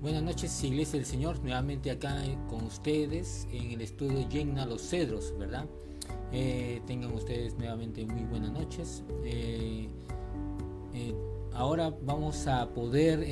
Buenas noches, Iglesia del Señor, nuevamente acá con ustedes en el estudio Yenna Los Cedros, ¿verdad? Tengan ustedes nuevamente muy buenas noches. Ahora vamos a poder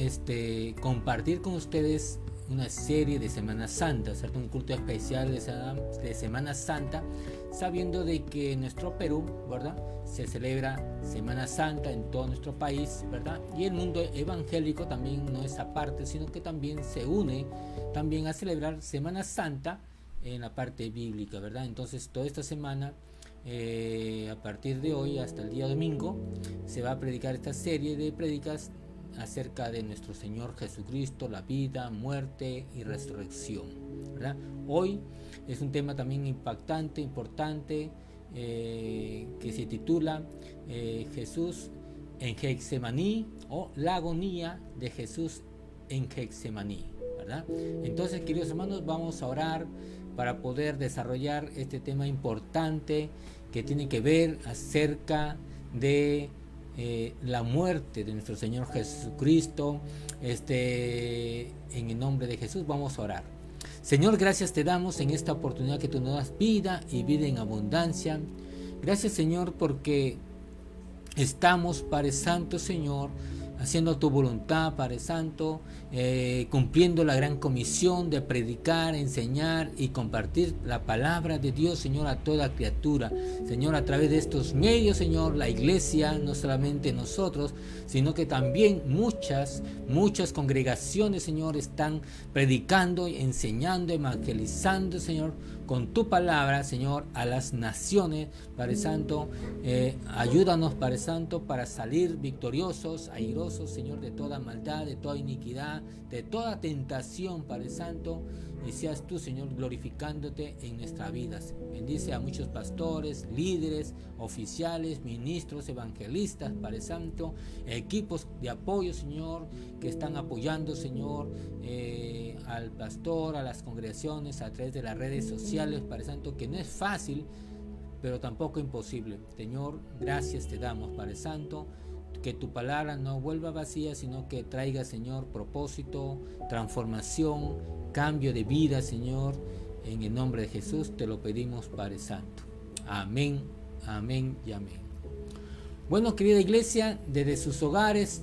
compartir con ustedes una serie de Semana Santa, ¿cierto? Un culto especial de Semana Santa, sabiendo de que en nuestro Perú, ¿verdad?, se celebra Semana Santa en todo nuestro país, ¿verdad? Y el mundo evangélico también no es aparte, sino que también se une también a celebrar Semana Santa en la parte bíblica, ¿verdad? Entonces toda esta semana, a partir de hoy hasta el día domingo, se va a predicar esta serie de prédicas acerca de nuestro Señor Jesucristo, la vida, muerte y resurrección, ¿verdad? Hoy es un tema también impactante, importante, que se titula Jesús en Getsemaní, o la agonía de Jesús en Getsemaní, ¿verdad? Entonces, queridos hermanos, vamos a orar para poder desarrollar este tema importante que tiene que ver acerca de la muerte de nuestro Señor Jesucristo. En el nombre de Jesús vamos a orar. Señor, gracias te damos en esta oportunidad que tú nos das vida y vida en abundancia. Gracias, Señor, porque estamos, Padre Santo, Señor, haciendo tu voluntad, Padre Santo, cumpliendo la gran comisión de predicar, enseñar y compartir la palabra de Dios, Señor, a toda criatura. Señor, a través de estos medios, Señor, la iglesia, no solamente nosotros, sino que también muchas congregaciones, Señor, están predicando, enseñando, evangelizando, Señor, con tu palabra, Señor, a las naciones. Padre Santo, ayúdanos, Padre Santo, para salir victoriosos, airosos, Señor, de toda maldad, de toda iniquidad, de toda tentación, Padre Santo, y seas tú, Señor, glorificándote en nuestras vidas. Bendice a muchos pastores, líderes, oficiales, ministros, evangelistas, Padre Santo, equipos de apoyo, Señor, que están apoyando, Señor, al pastor, a las congregaciones a través de las redes sociales, Padre Santo, que no es fácil, pero tampoco imposible. Señor, gracias te damos, Padre Santo, que tu palabra no vuelva vacía, sino que traiga, Señor, propósito, transformación, cambio de vida, Señor. En el nombre de Jesús te lo pedimos, Padre Santo. Amén, amén y amén. Bueno, querida iglesia, desde sus hogares,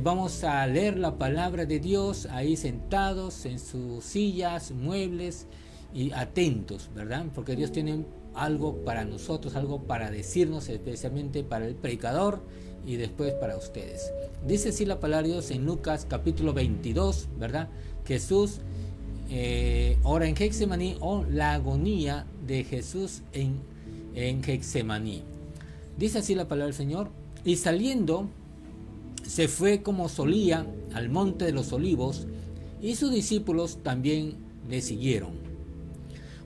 vamos a leer la palabra de Dios ahí sentados en sus sillas, muebles y atentos, ¿verdad? Porque Dios tiene algo para nosotros, algo para decirnos, especialmente para el predicador y después para ustedes. Dice así la palabra de Dios en Lucas capítulo 22, ¿verdad? Jesús ora en Getsemaní, o la agonía de Jesús en Getsemaní. Dice así la palabra del Señor: y saliendo se fue como solía al monte de los olivos, y sus discípulos también le siguieron.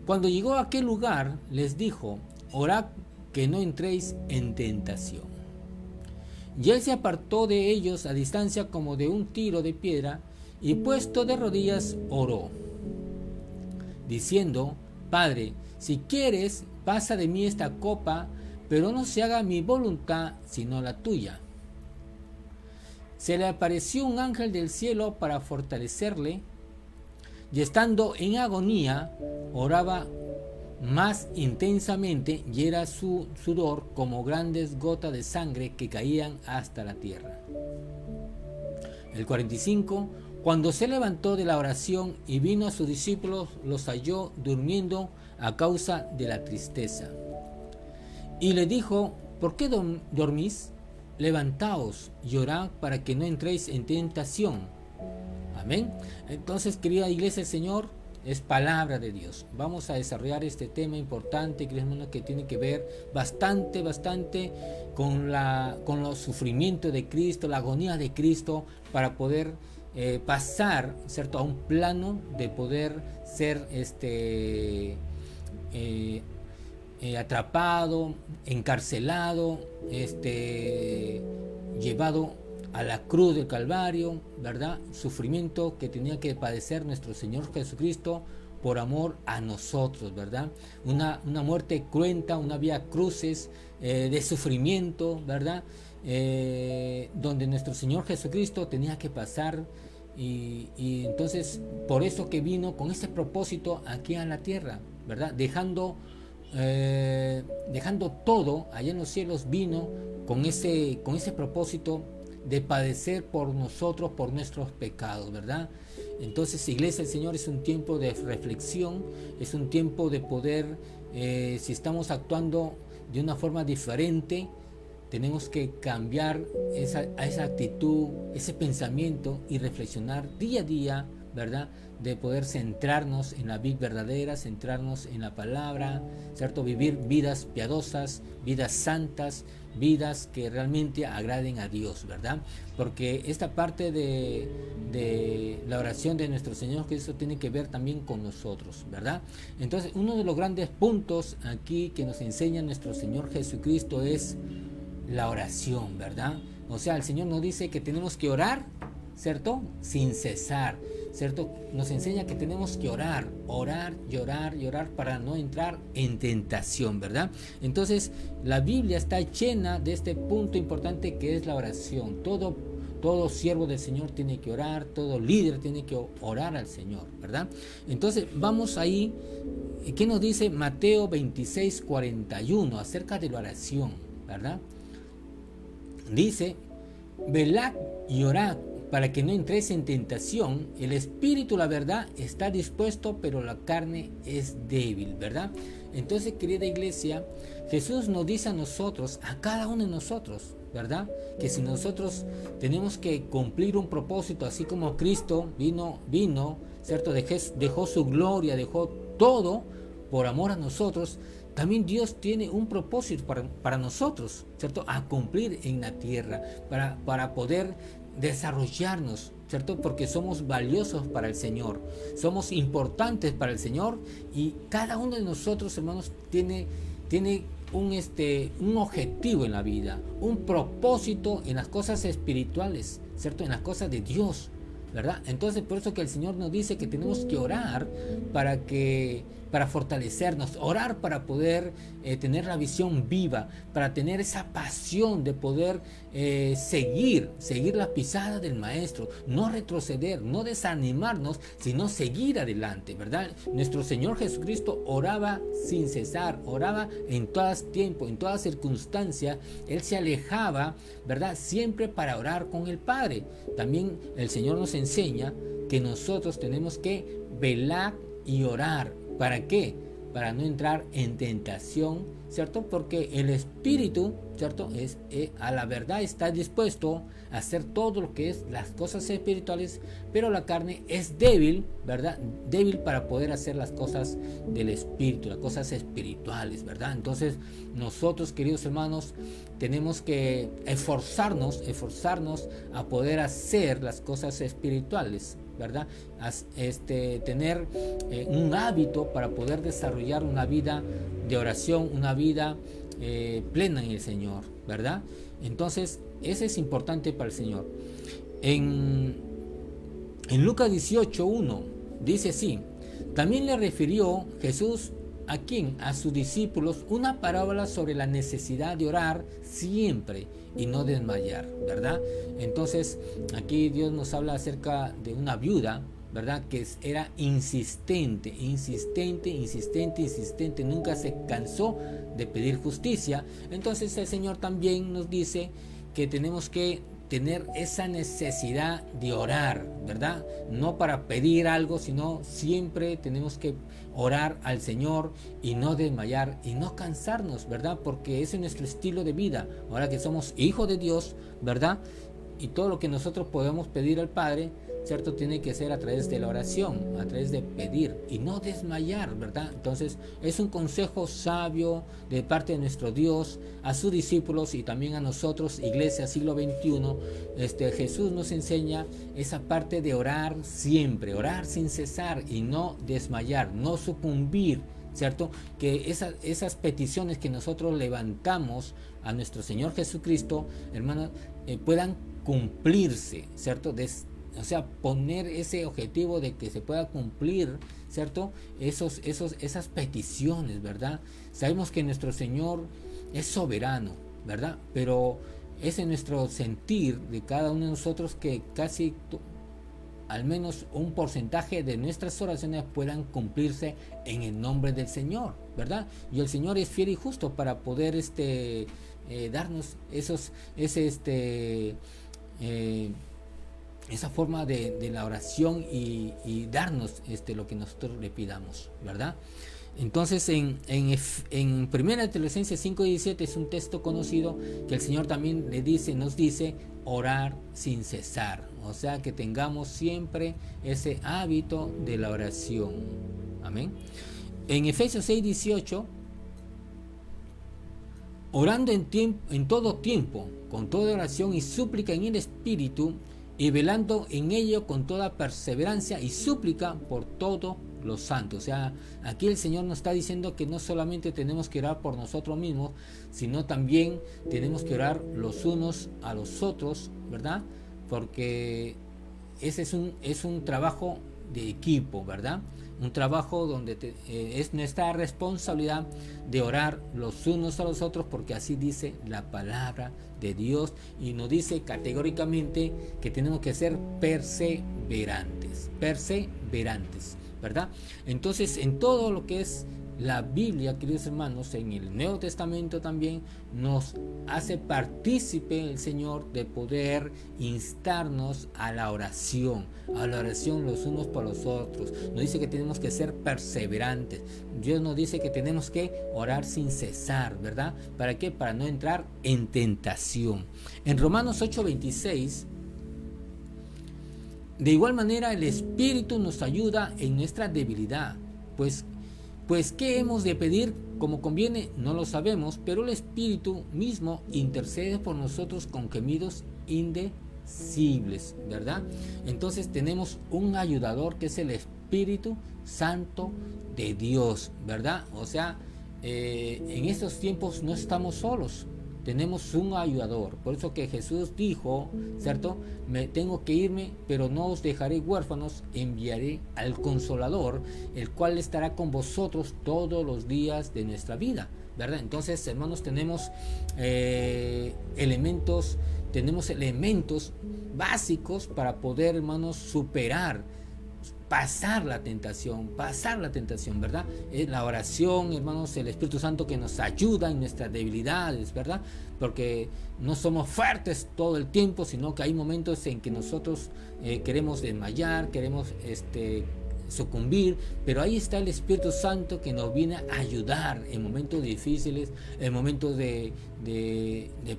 Cuando llegó a aquel lugar, les dijo: orad que no entréis en tentación. Y él se apartó de ellos a distancia como de un tiro de piedra, y puesto de rodillas oró, diciendo: Padre, si quieres, pasa de mí esta copa, pero no se haga mi voluntad sino la tuya. Se le apareció un ángel del cielo para fortalecerle, y estando en agonía, oraba más intensamente, y era su sudor como grandes gotas de sangre que caían hasta la tierra. El 45, cuando se levantó de la oración y vino a sus discípulos, los halló durmiendo a causa de la tristeza. Y le dijo: ¿por qué dormís? Levantaos y orad para que no entréis en tentación. Amén. Entonces, querida iglesia del Señor, es palabra de Dios. Vamos a desarrollar este tema importante, que tiene que ver bastante con los sufrimientos de Cristo, la agonía de Cristo, para poder pasar, ¿cierto?, a un plano de poder ser atrapado, encarcelado, llevado a la cruz del Calvario, ¿verdad? Sufrimiento que tenía que padecer nuestro Señor Jesucristo por amor a nosotros, ¿verdad? Una muerte cruenta, una vía cruces de sufrimiento, ¿verdad? Donde nuestro Señor Jesucristo tenía que pasar y entonces por eso que vino con ese propósito aquí a la tierra, ¿verdad? Dejando todo allá en los cielos, vino con ese propósito de padecer por nosotros, por nuestros pecados, ¿verdad? Entonces, Iglesia del Señor, es un tiempo de reflexión, es un tiempo de poder, si estamos actuando de una forma diferente, tenemos que cambiar esa actitud, ese pensamiento y reflexionar día a día, ¿verdad? De poder centrarnos en la vida verdadera, centrarnos en la palabra, ¿cierto? Vivir vidas piadosas, vidas santas, vidas que realmente agraden a Dios, ¿verdad? Porque esta parte de la oración de nuestro Señor Jesucristo tiene que ver también con nosotros, ¿verdad? Entonces, uno de los grandes puntos aquí que nos enseña nuestro Señor Jesucristo es la oración, ¿verdad? O sea, el Señor nos dice que tenemos que orar, ¿cierto? Sin cesar, ¿cierto? Nos enseña que tenemos que orar y orar para no entrar en tentación, ¿verdad? Entonces, la Biblia está llena de este punto importante que es la oración. Todo siervo del Señor tiene que orar, todo líder tiene que orar al Señor, ¿verdad? Entonces, vamos ahí. ¿Qué nos dice Mateo 26:41 acerca de la oración, ¿verdad? Dice: velad y orad para que no entréis en tentación. El espíritu, la verdad, está dispuesto, pero la carne es débil, ¿verdad? Entonces, querida iglesia, Jesús nos dice a nosotros, a cada uno de nosotros, ¿verdad? Que si nosotros tenemos que cumplir un propósito, así como Cristo vino, ¿cierto? Dejó su gloria, dejó todo por amor a nosotros. También Dios tiene un propósito para nosotros, ¿cierto? A cumplir en la tierra, para poder desarrollarnos, ¿cierto? Porque somos valiosos para el Señor, somos importantes para el Señor, y cada uno de nosotros, hermanos, tiene un objetivo en la vida, un propósito en las cosas espirituales, ¿cierto? En las cosas de Dios, ¿verdad? Entonces, por eso que el Señor nos dice que tenemos que orar para fortalecernos, orar para poder tener la visión viva, para tener esa pasión de poder seguir las pisadas del Maestro, no retroceder, no desanimarnos, sino seguir adelante, ¿verdad? Nuestro Señor Jesucristo oraba sin cesar, oraba en todo tiempo, en toda circunstancia. Él se alejaba, ¿verdad? Siempre para orar con el Padre. También el Señor nos enseña que nosotros tenemos que velar y orar. ¿Para qué? Para no entrar en tentación, ¿cierto? Porque el espíritu, ¿cierto? A la verdad está dispuesto a hacer todo lo que es las cosas espirituales, pero la carne es débil, ¿verdad? Débil para poder hacer las cosas del espíritu, las cosas espirituales, ¿verdad? Entonces, nosotros, queridos hermanos, tenemos que esforzarnos a poder hacer las cosas espirituales, ¿verdad? Tener un hábito para poder desarrollar una vida de oración, una vida plena en el Señor, ¿verdad? Entonces, eso es importante para el Señor. En Lucas 18:1 dice así: también le refirió Jesús a sus discípulos una parábola sobre la necesidad de orar siempre y no desmayar, ¿verdad? Entonces, aquí Dios nos habla acerca de una viuda, ¿verdad? Que era insistente, nunca se cansó de pedir justicia. Entonces el Señor también nos dice que tenemos que tener esa necesidad de orar, ¿verdad? No para pedir algo, sino siempre tenemos que orar al Señor y no desmayar y no cansarnos, ¿verdad? Porque ese es nuestro estilo de vida. Ahora que somos hijos de Dios, ¿verdad? Y todo lo que nosotros podemos pedir al Padre, ¿cierto? Tiene que ser a través de la oración, a través de pedir y no desmayar, ¿verdad? Entonces, es un consejo sabio de parte de nuestro Dios a sus discípulos y también a nosotros, Iglesia siglo XXI. Jesús nos enseña esa parte de orar siempre, orar sin cesar y no desmayar, no sucumbir, ¿cierto? Que esas peticiones que nosotros levantamos a nuestro Señor Jesucristo, hermanos, puedan cumplirse, ¿cierto? O sea, poner ese objetivo de que se pueda cumplir, ¿cierto? Esas peticiones, ¿verdad? Sabemos que nuestro Señor es soberano, ¿verdad? Pero es en nuestro sentir de cada uno de nosotros que casi al menos un porcentaje de nuestras oraciones puedan cumplirse en el nombre del Señor, ¿verdad? Y el Señor es fiel y justo para poder darnos esa forma de la oración y darnos lo que nosotros le pidamos, ¿verdad? Entonces en 1 Tesalonicenses 5:17 es un texto conocido que el Señor también nos dice orar sin cesar, o sea que tengamos siempre ese hábito de la oración. Amén. En Efesios 6:18, orando en todo tiempo, con toda oración y súplica en el Espíritu, y velando en ello con toda perseverancia y súplica por todos los santos. O sea, aquí el Señor nos está diciendo que no solamente tenemos que orar por nosotros mismos, sino también tenemos que orar los unos a los otros, ¿verdad? Porque ese es un trabajo de equipo, ¿verdad? Un trabajo donde es nuestra responsabilidad de orar los unos a los otros, porque así dice la palabra de Dios, y nos dice categóricamente que tenemos que ser perseverantes, ¿verdad? Entonces, en todo lo que es la Biblia, queridos hermanos, en el Nuevo Testamento también nos hace partícipe el Señor de poder instarnos a la oración los unos por los otros. Nos dice que tenemos que ser perseverantes. Dios nos dice que tenemos que orar sin cesar, ¿verdad? ¿Para qué? Para no entrar en tentación. En Romanos 8:26, de igual manera el Espíritu nos ayuda en nuestra debilidad, pues ¿qué hemos de pedir como conviene? No lo sabemos, pero el Espíritu mismo intercede por nosotros con gemidos indecibles, ¿verdad? Entonces tenemos un ayudador que es el Espíritu Santo de Dios, ¿verdad? O sea, en estos tiempos no estamos solos, tenemos un ayudador. Por eso que Jesús dijo, ¿cierto? Tengo que irme, pero no os dejaré huérfanos, enviaré al Consolador, el cual estará con vosotros todos los días de nuestra vida, ¿verdad? Entonces, hermanos, tenemos elementos básicos para poder, hermanos, pasar la tentación, ¿verdad? La oración, hermanos, el Espíritu Santo que nos ayuda en nuestras debilidades, ¿verdad? Porque no somos fuertes todo el tiempo, sino que hay momentos en que nosotros queremos desmayar, queremos sucumbir, pero ahí está el Espíritu Santo que nos viene a ayudar en momentos difíciles, en momentos de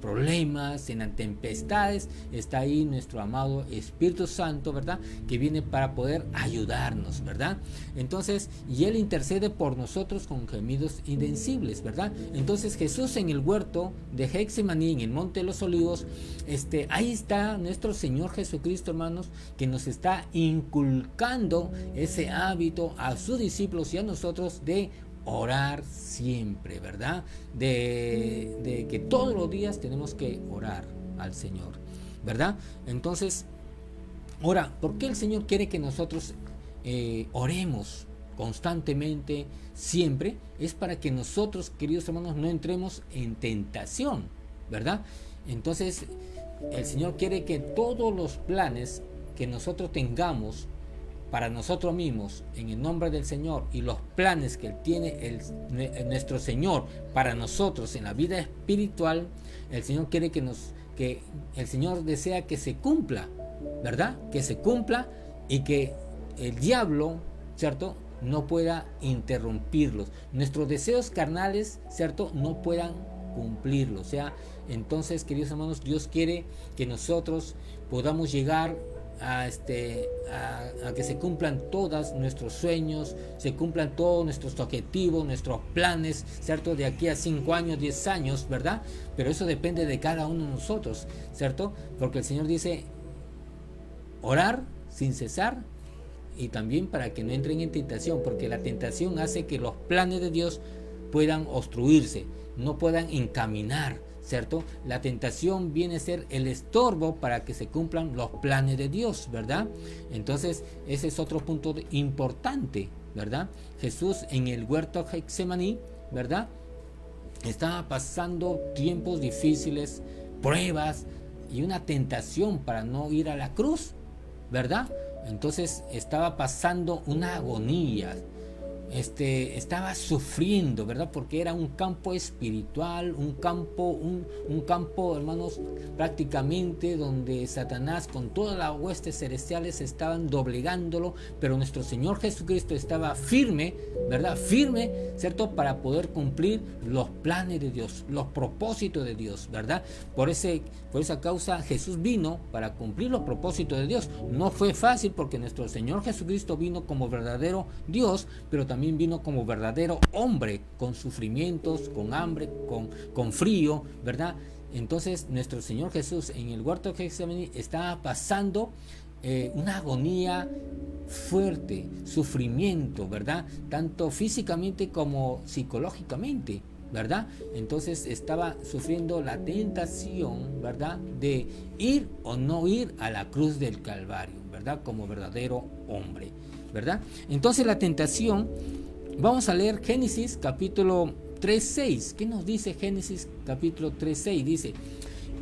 problemas, en las tempestades. Está ahí nuestro amado Espíritu Santo, ¿verdad? Que viene para poder ayudarnos, ¿verdad? Entonces, y Él intercede por nosotros con gemidos indecibles, ¿verdad? Entonces Jesús en el huerto de Getsemaní, en el Monte de los Olivos, ahí está nuestro Señor Jesucristo, hermanos, que nos está inculcando ese hábito a sus discípulos y a nosotros de orar siempre, ¿verdad? De que todos los días tenemos que orar al Señor, ¿verdad? Entonces, ahora, ¿por qué el Señor quiere que nosotros oremos constantemente, siempre? Es para que nosotros, queridos hermanos, no entremos en tentación, ¿verdad? Entonces, el Señor quiere que todos los planes que nosotros tengamos para nosotros mismos, en el nombre del Señor, y los planes que Él tiene nuestro Señor para nosotros en la vida espiritual, el Señor quiere que el Señor desea que se cumpla, ¿verdad? Que se cumpla y que el diablo, ¿cierto?, no pueda interrumpirlos. Nuestros deseos carnales, ¿cierto?, no puedan cumplirlos. O sea, entonces, queridos hermanos, Dios quiere que nosotros podamos llegar a que se cumplan todos nuestros sueños, se cumplan todos nuestros objetivos, nuestros planes, ¿cierto? De aquí a 5 años, 10 años, ¿verdad? Pero eso depende de cada uno de nosotros, ¿cierto? Porque el Señor dice orar sin cesar, y también para que no entren en tentación, porque la tentación hace que los planes de Dios puedan obstruirse, no puedan encaminar, ¿cierto? La tentación viene a ser el estorbo para que se cumplan los planes de Dios, ¿verdad? Entonces, ese es otro punto importante, ¿verdad? Jesús en el huerto de Getsemaní, ¿verdad?, estaba pasando tiempos difíciles, pruebas y una tentación para no ir a la cruz, ¿verdad? Entonces estaba pasando una agonía, estaba sufriendo, ¿verdad? Porque era un campo espiritual, un campo, hermanos, prácticamente donde Satanás con todas las huestes celestiales estaban doblegándolo, pero nuestro Señor Jesucristo estaba firme, ¿verdad? Firme, ¿cierto? Para poder cumplir los planes de Dios, los propósitos de Dios, ¿verdad? Por esa causa Jesús vino para cumplir los propósitos de Dios. No fue fácil porque nuestro Señor Jesucristo vino como verdadero Dios, pero también vino como verdadero hombre, con sufrimientos, con hambre, con frío, ¿verdad? Entonces nuestro Señor Jesús en el huerto de Getsemaní estaba pasando una agonía fuerte, sufrimiento, ¿verdad? Tanto físicamente como psicológicamente, ¿verdad? Entonces estaba sufriendo la tentación, ¿verdad? De ir o no ir a la cruz del Calvario, ¿verdad? Como verdadero hombre, ¿verdad? Entonces la tentación, vamos a leer Génesis capítulo 3:6. ¿Qué nos dice Génesis capítulo 3:6? Dice: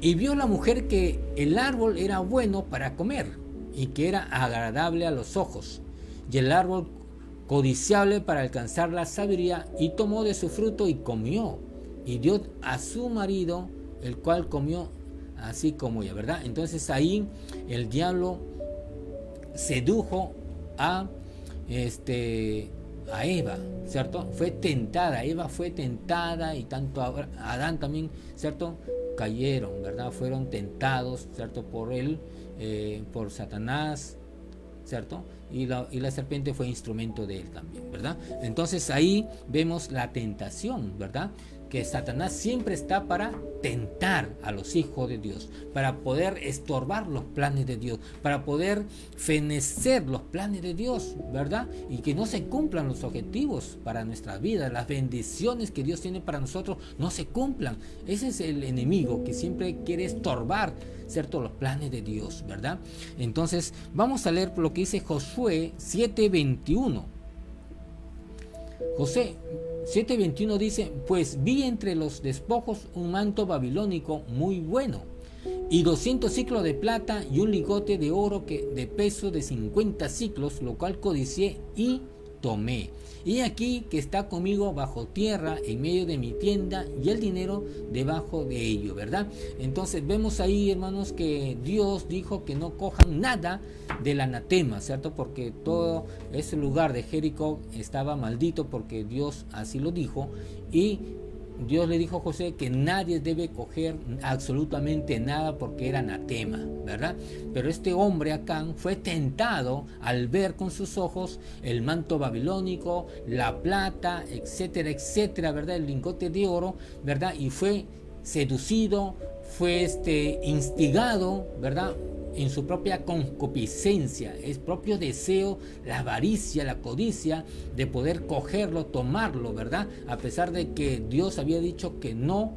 y vio la mujer que el árbol era bueno para comer y que era agradable a los ojos, y el árbol codiciable para alcanzar la sabiduría, y tomó de su fruto y comió, y dio a su marido, el cual comió así como ella, ¿verdad? Entonces ahí el diablo sedujo a Eva, ¿cierto? Eva fue tentada, y tanto Adán también, ¿cierto? Cayeron, ¿verdad? Fueron tentados, ¿cierto? Por él, por Satanás, ¿cierto? Y la serpiente fue instrumento de él también, ¿verdad? Entonces ahí vemos la tentación, ¿verdad? Que Satanás siempre está para tentar a los hijos de Dios, para poder estorbar los planes de Dios, para poder fenecer los planes de Dios, ¿verdad? Y que no se cumplan los objetivos para nuestra vida, las bendiciones que Dios tiene para nosotros no se cumplan. Ese es el enemigo que siempre quiere estorbar, ¿cierto?, los planes de Dios, ¿verdad? Entonces vamos a leer lo que dice Josué 7:21. José 7:21 dice: pues vi entre los despojos un manto babilónico muy bueno, y 200 siclos de plata, y un lingote de oro de peso de 50 siclos, lo cual codicié y tomé. Y aquí que está conmigo bajo tierra, en medio de mi tienda, y el dinero debajo de ello, ¿verdad? Entonces vemos ahí, hermanos, que Dios dijo que no cojan nada del anatema, ¿cierto? Porque todo ese lugar de Jericó estaba maldito, porque Dios así lo dijo, y Dios le dijo a José que nadie debe coger absolutamente nada porque era anatema, ¿verdad? Pero este hombre Acán fue tentado al ver con sus ojos el manto babilónico, la plata, etcétera, etcétera, ¿verdad? El lingote de oro, ¿verdad? Y fue seducido, fue instigado, ¿verdad?, en su propia concupiscencia, es propio deseo, la avaricia, la codicia de poder cogerlo, tomarlo, ¿verdad? A pesar de que Dios había dicho que no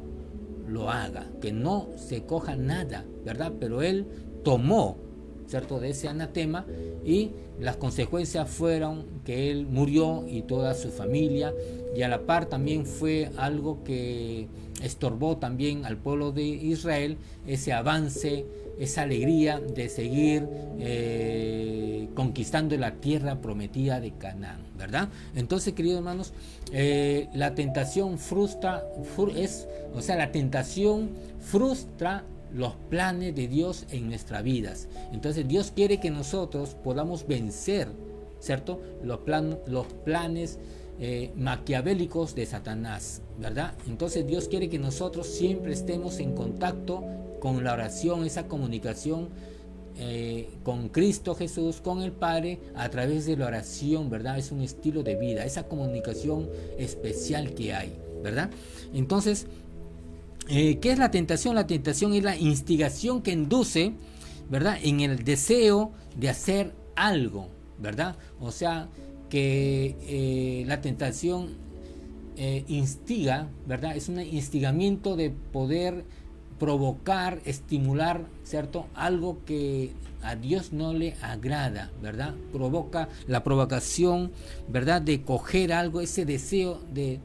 lo haga, que no se coja nada, ¿verdad? Pero él tomó, ¿cierto?, de ese anatema, y las consecuencias fueron que él murió y toda su familia, y a la par también fue algo que estorbó también al pueblo de Israel ese avance, esa alegría de seguir conquistando la tierra prometida de Canaán, ¿verdad? Entonces, queridos hermanos, la tentación frustra los planes de Dios en nuestras vidas. Entonces Dios quiere que nosotros podamos vencer, ¿cierto?, los planes maquiavélicos de Satanás, ¿verdad? Entonces Dios quiere que nosotros siempre estemos en contacto con la oración, esa comunicación con Cristo Jesús, con el Padre, a través de la oración, ¿verdad? Es un estilo de vida, esa comunicación especial que hay, ¿verdad? Entonces, ¿qué es la tentación? La tentación es la instigación que induce, ¿verdad?, en el deseo de hacer algo, ¿verdad? O sea, que la tentación instiga, ¿verdad? Es un instigamiento de poder provocar, estimular, ¿cierto?, algo que a Dios no le agrada, ¿verdad? Provoca la provocación, ¿verdad?, de coger algo, ese deseo de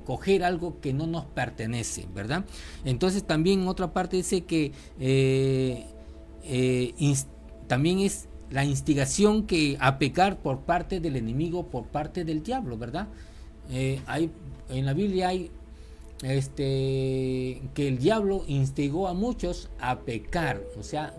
coger algo que no nos pertenece, ¿verdad? Entonces también en otra parte dice que también es la instigación a pecar por parte del enemigo, por parte del diablo, ¿verdad? En la Biblia hay que el diablo instigó a muchos a pecar, o sea,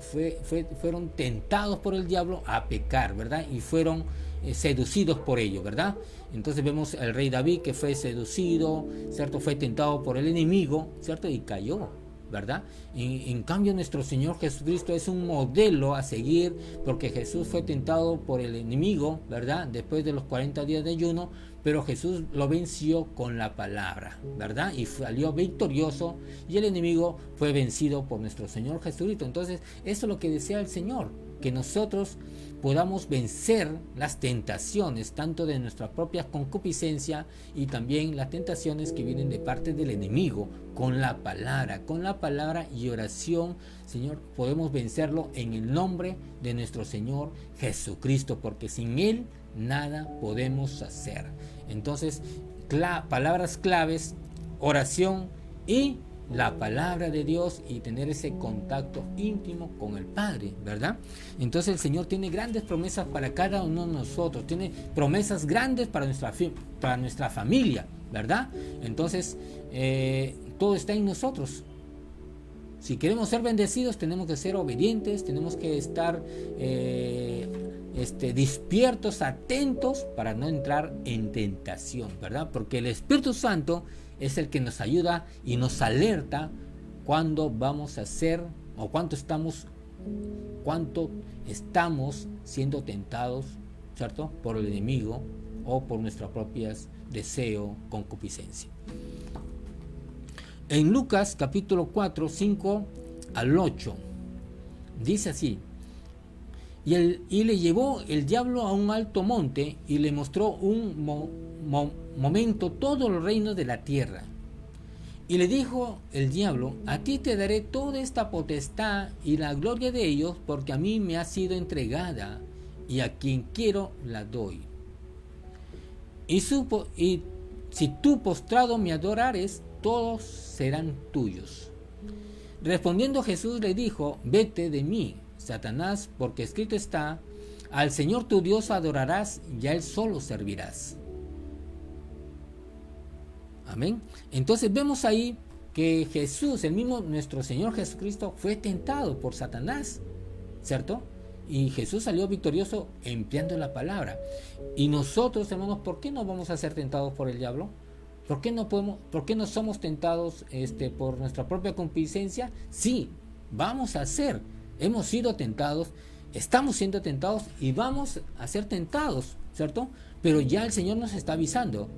fueron tentados por el diablo a pecar, ¿verdad? Y fueron seducidos por ello, ¿verdad? Entonces vemos al rey David que fue seducido, ¿cierto? Fue tentado por el enemigo, ¿cierto? Y cayó, ¿verdad? En cambio nuestro Señor Jesucristo es un modelo a seguir, porque Jesús fue tentado por el enemigo, ¿verdad? Después de los 40 días de ayuno, pero Jesús lo venció con la palabra, ¿verdad? Y salió victorioso, y el enemigo fue vencido por nuestro Señor Jesucristo. Entonces eso es lo que desea el Señor, que nosotros podamos vencer las tentaciones, tanto de nuestra propia concupiscencia y también las tentaciones que vienen de parte del enemigo, con la palabra y oración. Señor, podemos vencerlo en el nombre de nuestro Señor Jesucristo, porque sin Él nada podemos hacer. Entonces, palabras claves, oración y la palabra de Dios, y tener ese contacto íntimo con el Padre, ¿verdad? Entonces el Señor tiene grandes promesas para cada uno de nosotros, tiene promesas grandes para nuestra familia, ¿verdad? Entonces todo está en nosotros. Si queremos ser bendecidos, tenemos que ser obedientes, tenemos que estar despiertos, atentos, para no entrar en tentación, ¿verdad? Porque el Espíritu Santo es el que nos ayuda y nos alerta cuando vamos a hacer o cuánto estamos siendo tentados, ¿cierto? Por el enemigo o por nuestros propios deseos, concupiscencia. En Lucas capítulo 4, 5 al 8, dice así: y le llevó el diablo a un alto monte y le mostró un momento todo el reino de la tierra. Y le dijo el diablo: a ti te daré toda esta potestad y la gloria de ellos, porque a mí me ha sido entregada, y a quien quiero la doy. Y si tú postrado me adorares, todos serán tuyos. Respondiendo Jesús le dijo: vete de mí, Satanás, porque escrito está: al Señor tu Dios adorarás y a Él solo servirás. Amén. Entonces vemos ahí que Jesús, el mismo nuestro Señor Jesucristo, fue tentado por Satanás, ¿cierto? Y Jesús salió victorioso empleando la palabra. Y nosotros, hermanos, ¿por qué no vamos a ser tentados por el diablo? ¿Por qué no somos tentados por nuestra propia concupiscencia? Sí, vamos a ser. Hemos sido tentados, estamos siendo tentados y vamos a ser tentados, ¿cierto? Pero ya el Señor nos está avisando.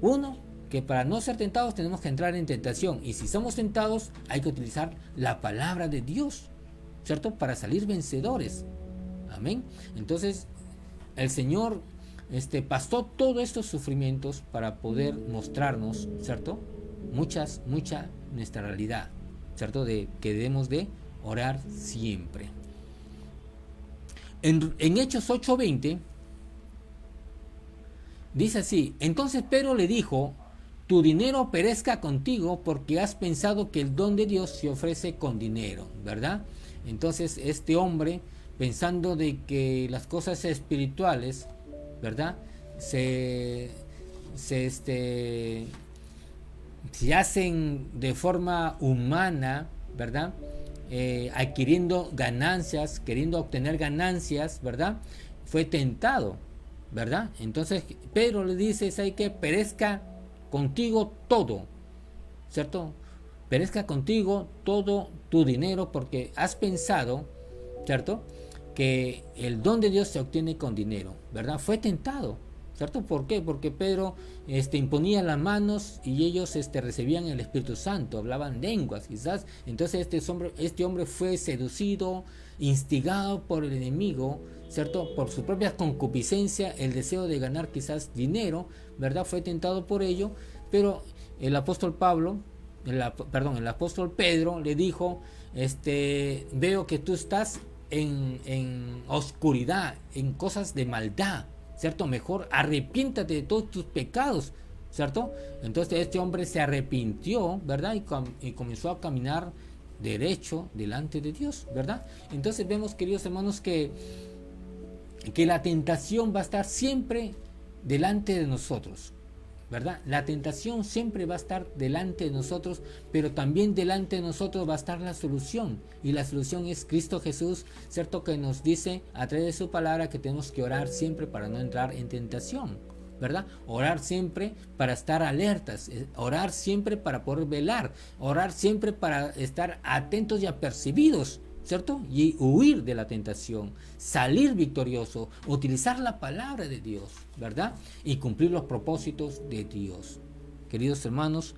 Uno, que para no ser tentados tenemos que entrar en tentación, y si somos tentados hay que utilizar la palabra de Dios, ¿cierto? Para salir vencedores. Amén. Entonces el Señor pasó todos estos sufrimientos para poder mostrarnos, ¿cierto? Mucha nuestra realidad, ¿cierto? De que debemos de orar siempre. En Hechos 8:20 dice así: entonces Pedro le dijo: tu dinero perezca contigo, porque has pensado que el don de Dios se ofrece con dinero, ¿verdad? Entonces este hombre, pensando de que las cosas espirituales, ¿verdad?, se hacen de forma humana, ¿verdad?, adquiriendo ganancias, queriendo obtener ganancias, ¿verdad?, fue tentado, ¿verdad? Entonces Pedro le dice: ¿sabes qué? Perezca contigo todo, ¿cierto? Perezca contigo todo tu dinero, porque has pensado, ¿cierto?, que el don de Dios se obtiene con dinero, ¿verdad? Fue tentado, ¿cierto? ¿Por qué? Porque Pedro imponía las manos y ellos recibían el Espíritu Santo, hablaban lenguas quizás. Entonces este hombre fue seducido, instigado por el enemigo, ¿cierto? Por su propia concupiscencia, el deseo de ganar quizás dinero, ¿verdad? Fue tentado por ello, pero el apóstol Pedro le dijo: veo que tú estás en oscuridad, en cosas de maldad, ¿cierto? Mejor arrepiéntate de todos tus pecados, ¿cierto? Entonces este hombre se arrepintió, ¿verdad? Y comenzó a caminar derecho delante de Dios, ¿verdad? Entonces vemos, queridos hermanos, que que la tentación va a estar siempre delante de nosotros, ¿verdad? La tentación siempre va a estar delante de nosotros, pero también delante de nosotros va a estar la solución, y la solución es Cristo Jesús, ¿cierto? Que nos dice a través de su palabra que tenemos que orar siempre para no entrar en tentación, ¿verdad? Orar siempre para estar alertas, orar siempre para poder velar, orar siempre para estar atentos y apercibidos, ¿cierto? Y huir de la tentación, salir victorioso, utilizar la palabra de Dios, ¿verdad? Y cumplir los propósitos de Dios. Queridos hermanos,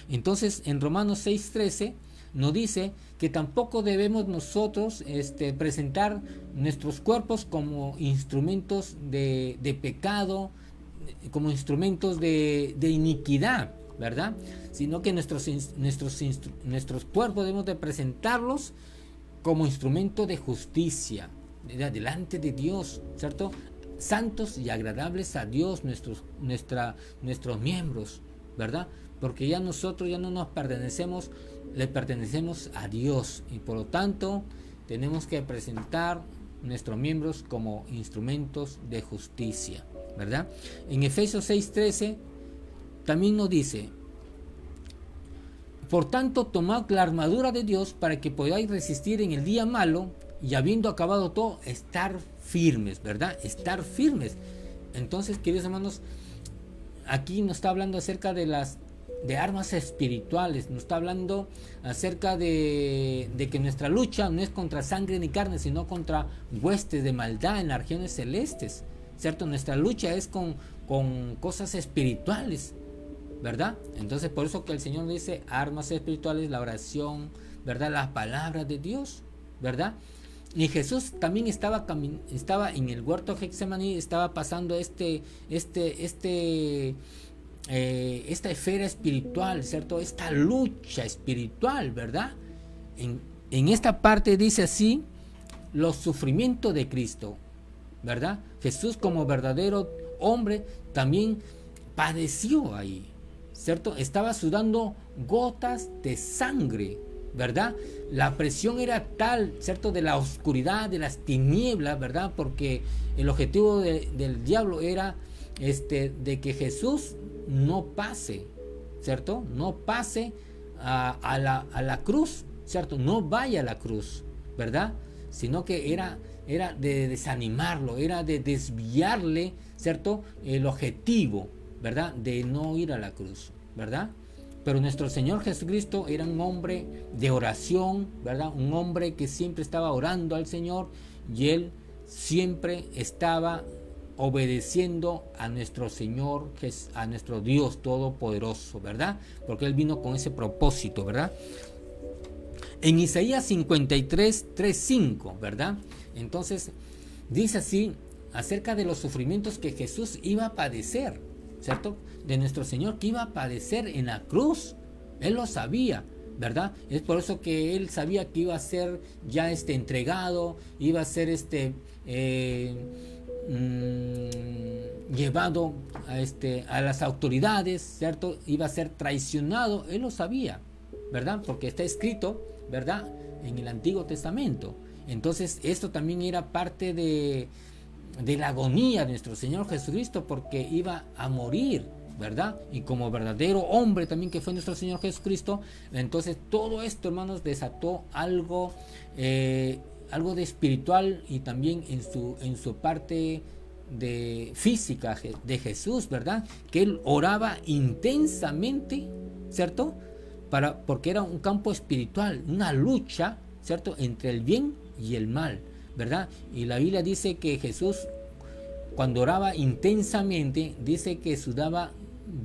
entonces en Romanos 6:13 nos dice que tampoco debemos nosotros presentar nuestros cuerpos como instrumentos de pecado, como instrumentos de iniquidad, ¿verdad? Sino que nuestros cuerpos debemos de presentarlos como instrumento de justicia, delante de Dios, ¿cierto? Santos y agradables a Dios, nuestros miembros, ¿verdad? Porque ya nosotros ya no nos pertenecemos, le pertenecemos a Dios, y por lo tanto tenemos que presentar nuestros miembros como instrumentos de justicia, ¿verdad? En Efesios 6:13 también nos dice: por tanto, tomad la armadura de Dios para que podáis resistir en el día malo, y habiendo acabado todo, estar firmes, ¿verdad? Estar firmes. Entonces, queridos hermanos, aquí nos está hablando acerca de armas espirituales, nos está hablando acerca de que nuestra lucha no es contra sangre ni carne, sino contra huestes de maldad en las regiones celestes, ¿cierto? Nuestra lucha es con cosas espirituales, ¿verdad? Entonces por eso que el Señor dice armas espirituales, la oración, ¿verdad? Las palabras de Dios, ¿verdad? Y Jesús también estaba en el huerto de Getsemaní, estaba pasando esta esfera espiritual, ¿cierto? Esta lucha espiritual, ¿verdad? En esta parte dice así: los sufrimientos de Cristo, ¿verdad? Jesús, como verdadero hombre, también padeció ahí, ¿cierto? Estaba sudando gotas de sangre, ¿verdad? La presión era tal, ¿cierto? De la oscuridad, de las tinieblas, ¿verdad? Porque el objetivo del diablo era de que Jesús no pase, ¿cierto? No pase a la cruz, ¿cierto? No vaya a la cruz, ¿verdad? Sino que era de desanimarlo, era de desviarle, ¿cierto? El objetivo, ¿verdad? De no ir a la cruz, ¿verdad? Pero nuestro Señor Jesucristo era un hombre de oración, ¿verdad? Un hombre que siempre estaba orando al Señor, y Él siempre estaba obedeciendo a nuestro Señor, a nuestro Dios Todopoderoso, ¿verdad? Porque Él vino con ese propósito, ¿verdad? En Isaías 53, 3, 5, ¿verdad? Entonces dice así acerca de los sufrimientos que Jesús iba a padecer, ¿cierto? De nuestro Señor, que iba a padecer en la cruz. Él lo sabía, ¿verdad? Es por eso que Él sabía que iba a ser ya entregado, iba a ser llevado a las autoridades, ¿cierto? Iba a ser traicionado. Él lo sabía, ¿verdad? Porque está escrito, ¿verdad?, en el Antiguo Testamento. Entonces esto también era parte de la agonía de nuestro Señor Jesucristo, porque iba a morir, ¿verdad? Y como verdadero hombre también que fue nuestro Señor Jesucristo. Entonces todo esto, hermanos, desató algo de espiritual, y también en su parte de física de Jesús, ¿verdad? Que Él oraba intensamente, ¿cierto? Porque era un campo espiritual, una lucha, ¿cierto?, entre el bien y el mal, ¿verdad? Y la Biblia dice que Jesús, cuando oraba intensamente, dice que sudaba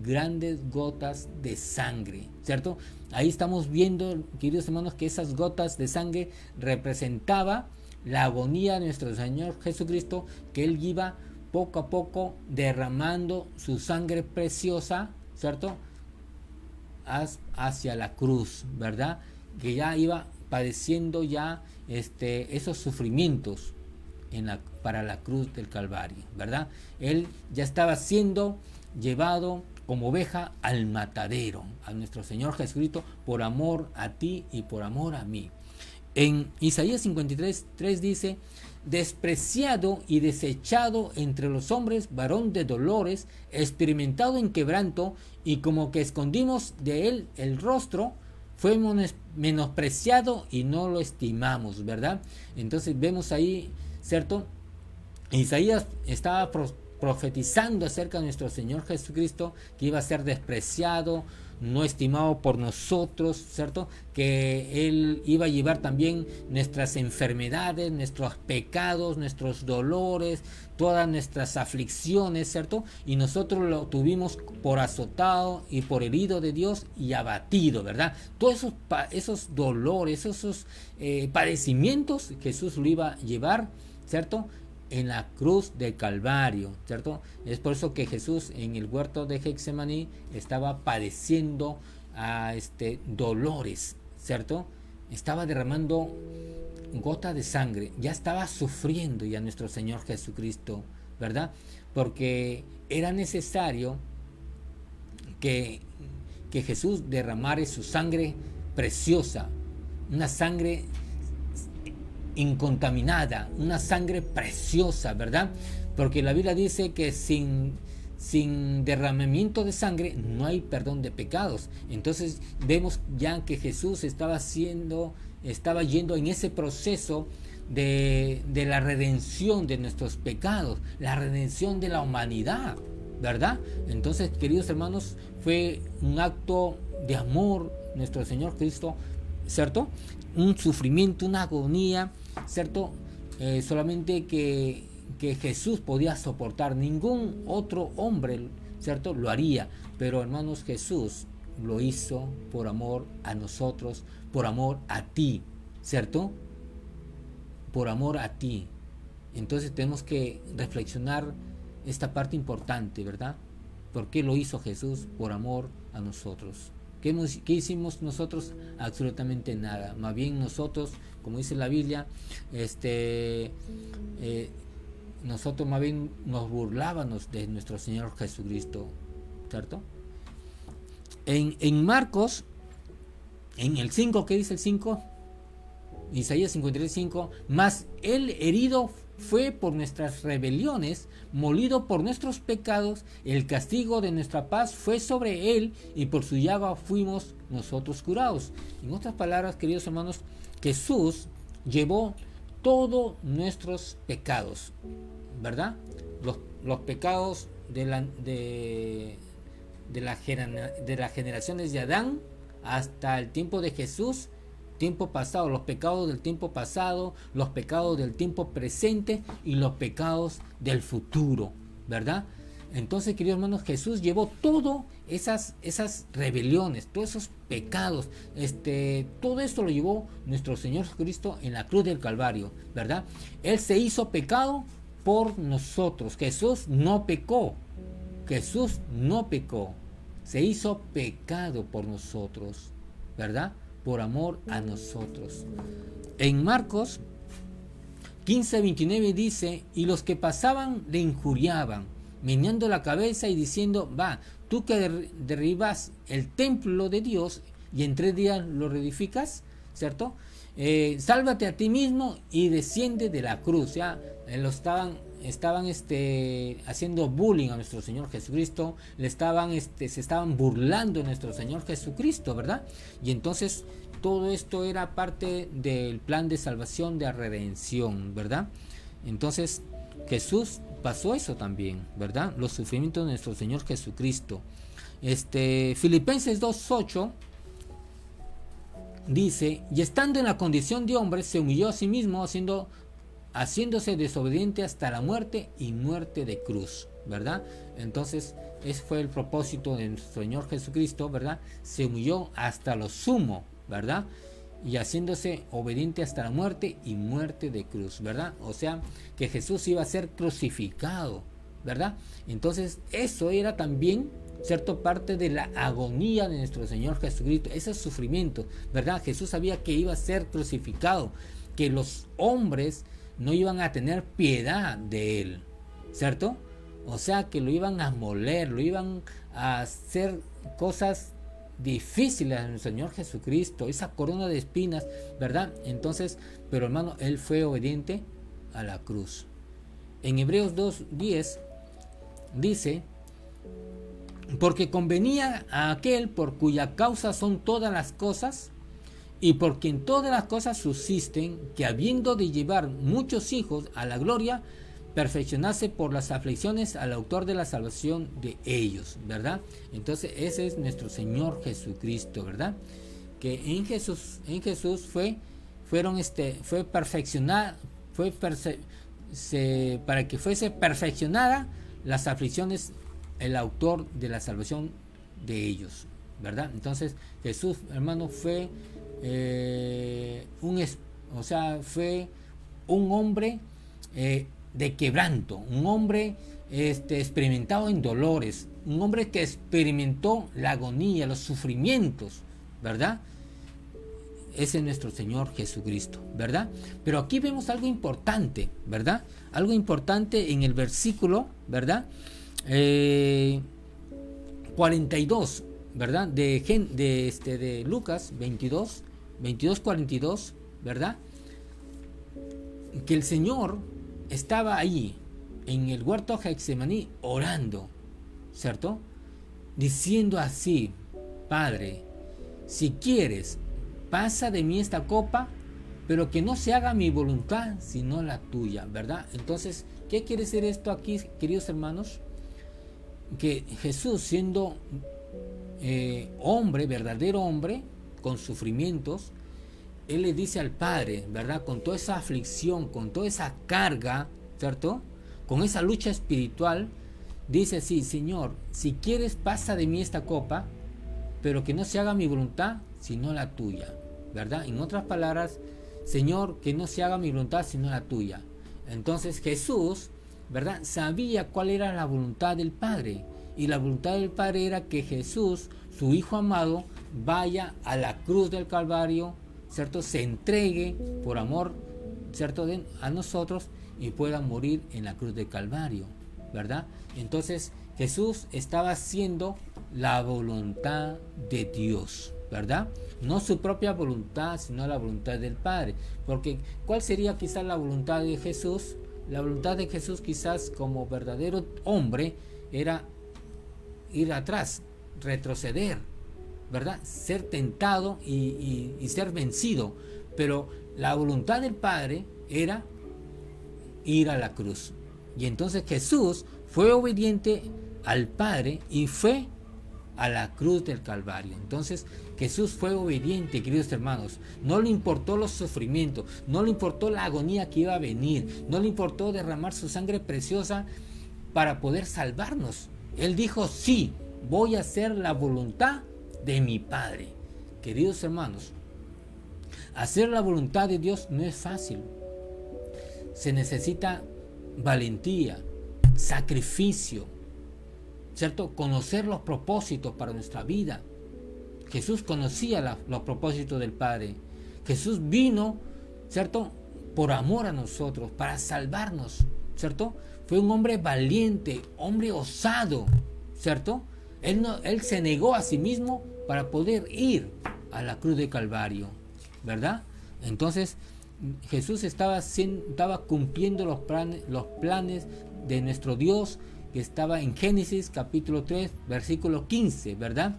grandes gotas de sangre, ¿cierto? Ahí estamos viendo, queridos hermanos, que esas gotas de sangre representaba la agonía de nuestro Señor Jesucristo, que Él iba poco a poco derramando su sangre preciosa, ¿cierto?, hacia la cruz, ¿verdad? Que ya iba padeciendo ya esos sufrimientos para la cruz del Calvario, ¿verdad? Él ya estaba siendo llevado como oveja al matadero, a nuestro Señor Jesucristo, por amor a ti y por amor a mí. En Isaías 53:3 dice: despreciado y desechado entre los hombres, varón de dolores, experimentado en quebranto, y como que escondimos de él el rostro, fue menospreciado y no lo estimamos, ¿verdad? Entonces vemos ahí, ¿cierto? Isaías estaba profetizando acerca de nuestro Señor Jesucristo, que iba a ser despreciado, no estimado por nosotros, ¿cierto? Que Él iba a llevar también nuestras enfermedades, nuestros pecados, nuestros dolores, todas nuestras aflicciones, ¿cierto? Y nosotros lo tuvimos por azotado y por herido de Dios y abatido, ¿verdad? Todos esos dolores, esos padecimientos, Jesús lo iba a llevar, ¿cierto?, en la cruz del Calvario, ¿cierto? Es por eso que Jesús en el huerto de Getsemaní estaba padeciendo dolores, ¿cierto? Estaba derramando gota de sangre, ya estaba sufriendo ya nuestro Señor Jesucristo, ¿verdad? Porque era necesario que Jesús derramara su sangre preciosa, una sangre incontaminada, una sangre preciosa, ¿verdad? Porque la Biblia dice que sin derramamiento de sangre no hay perdón de pecados. Entonces vemos ya que Jesús estaba yendo en ese proceso de la redención de nuestros pecados, la redención de la humanidad, ¿verdad? Entonces, queridos hermanos, fue un acto de amor nuestro Señor Cristo, ¿cierto? Un sufrimiento, una agonía, ¿cierto? Solamente que Jesús podía soportar. Ningún otro hombre, ¿cierto?, lo haría. Pero, hermanos, Jesús lo hizo por amor a nosotros, por amor a ti, ¿cierto? Por amor a ti. Entonces tenemos que reflexionar esta parte importante, ¿verdad? ¿Por qué lo hizo Jesús? Por amor a nosotros. ¿Qué hicimos nosotros? Absolutamente nada. Más bien nosotros, como dice la Biblia, nosotros más bien nos burlábamos de nuestro Señor Jesucristo, ¿cierto? En Marcos, en el 5, ¿qué dice el 5? Isaías 53:5, mas el herido fue por nuestras rebeliones, molido por nuestros pecados, el castigo de nuestra paz fue sobre él, y por su llaga fuimos nosotros curados. En otras palabras, queridos hermanos, Jesús llevó todos nuestros pecados, ¿verdad? Los pecados de las generaciones de Adán hasta el tiempo de Jesús, tiempo pasado, los pecados del tiempo pasado, los pecados del tiempo presente y los pecados del futuro, ¿verdad? Entonces, queridos hermanos, Jesús llevó todas esas rebeliones, todos esos pecados, todo esto lo llevó nuestro Señor Jesucristo en la cruz del Calvario, ¿verdad? Él se hizo pecado por nosotros. Jesús no pecó, se hizo pecado por nosotros, ¿verdad? Por amor a nosotros. En Marcos 15:29 dice: y los que pasaban le injuriaban, meneando la cabeza y diciendo: va, tú que derribas el templo de Dios y en 3 días lo reedificas, ¿cierto? Sálvate a ti mismo y desciende de la cruz. Ya lo estaban haciendo bullying a nuestro Señor Jesucristo, se estaban burlando de nuestro Señor Jesucristo, ¿verdad? Y entonces todo esto era parte del plan de salvación, de redención, ¿verdad? Entonces Jesús pasó eso también, ¿verdad? Los sufrimientos de nuestro Señor Jesucristo. Filipenses 2:8 dice: y estando en la condición de hombre, se humilló a sí mismo, haciéndose desobediente hasta la muerte y muerte de cruz, ¿verdad? Entonces, ese fue el propósito de nuestro Señor Jesucristo, ¿verdad? Se humilló hasta lo sumo, ¿verdad? Y haciéndose obediente hasta la muerte y muerte de cruz, ¿verdad? O sea, que Jesús iba a ser crucificado, ¿verdad? Entonces, eso era también, ¿cierto?, parte de la agonía de nuestro Señor Jesucristo, ese sufrimiento, ¿verdad? Jesús sabía que iba a ser crucificado, que los hombres no iban a tener piedad de él, ¿cierto? O sea, que lo iban a moler, lo iban a hacer cosas difíciles al Señor Jesucristo, esa corona de espinas, ¿verdad? Entonces, pero hermano, Él fue obediente a la cruz. En Hebreos 2:10 dice: porque convenía a aquel por cuya causa son todas las cosas, y por quien todas las cosas subsisten, que habiendo de llevar muchos hijos a la gloria, perfeccionarse por las aflicciones al autor de la salvación de ellos, ¿verdad? Entonces ese es nuestro Señor Jesucristo, ¿verdad? Que en Jesús fue perfeccionada, para que fuese perfeccionada las aflicciones, el autor de la salvación de ellos, ¿verdad? Entonces Jesús, hermano, fue fue un hombre de quebranto, un hombre experimentado en dolores, un hombre que experimentó la agonía, los sufrimientos, ¿verdad? Ese es nuestro Señor Jesucristo, ¿verdad? Pero aquí vemos algo importante, ¿verdad? Algo importante en el versículo, ¿verdad? 42, ¿verdad? De Lucas 22:42, ¿verdad? Que el Señor estaba ahí en el huerto de Getsemaní orando, ¿cierto? Diciendo así: Padre, si quieres, pasa de mí esta copa, pero que no se haga mi voluntad sino la tuya, ¿verdad? Entonces, ¿qué quiere decir esto aquí, queridos hermanos? Que Jesús, siendo hombre, verdadero hombre, con sufrimientos, Él le dice al Padre, ¿verdad? Con toda esa aflicción, con toda esa carga, ¿cierto? Con esa lucha espiritual, dice así: Señor, si quieres, pasa de mí esta copa, pero que no se haga mi voluntad sino la tuya, ¿verdad? En otras palabras, Señor, que no se haga mi voluntad sino la tuya. Entonces Jesús, ¿verdad?, sabía cuál era la voluntad del Padre, y la voluntad del Padre era que Jesús, su Hijo amado, vaya a la cruz del Calvario, ¿cierto? Se entregue por amor, ¿cierto?, a nosotros, y pueda morir en la cruz del Calvario, ¿verdad? Entonces Jesús estaba haciendo la voluntad de Dios, ¿verdad? No su propia voluntad, sino la voluntad del Padre. Porque ¿cuál sería quizás la voluntad de Jesús? La voluntad de Jesús, quizás como verdadero hombre, era ir atrás, retroceder, ¿verdad? Ser tentado y ser vencido. Pero la voluntad del Padre era ir a la cruz. Y entonces Jesús fue obediente al Padre y fue a la cruz del Calvario. Entonces Jesús fue obediente, queridos hermanos. No le importó los sufrimientos, no le importó la agonía que iba a venir, no le importó derramar su sangre preciosa para poder salvarnos. Él dijo: sí, voy a hacer la voluntad de mi Padre. Queridos hermanos, hacer la voluntad de Dios no es fácil. Se necesita valentía, sacrificio, ¿cierto? Conocer los propósitos para nuestra vida. Jesús conocía los propósitos del Padre. Jesús vino, ¿cierto?, por amor a nosotros, para salvarnos, ¿cierto? Fue un hombre valiente, hombre osado, ¿cierto? Él se negó a sí mismo para poder ir a la cruz de Calvario, ¿verdad? Entonces Jesús estaba cumpliendo los planes de nuestro Dios, que estaba en Génesis capítulo 3 versículo 15, ¿verdad?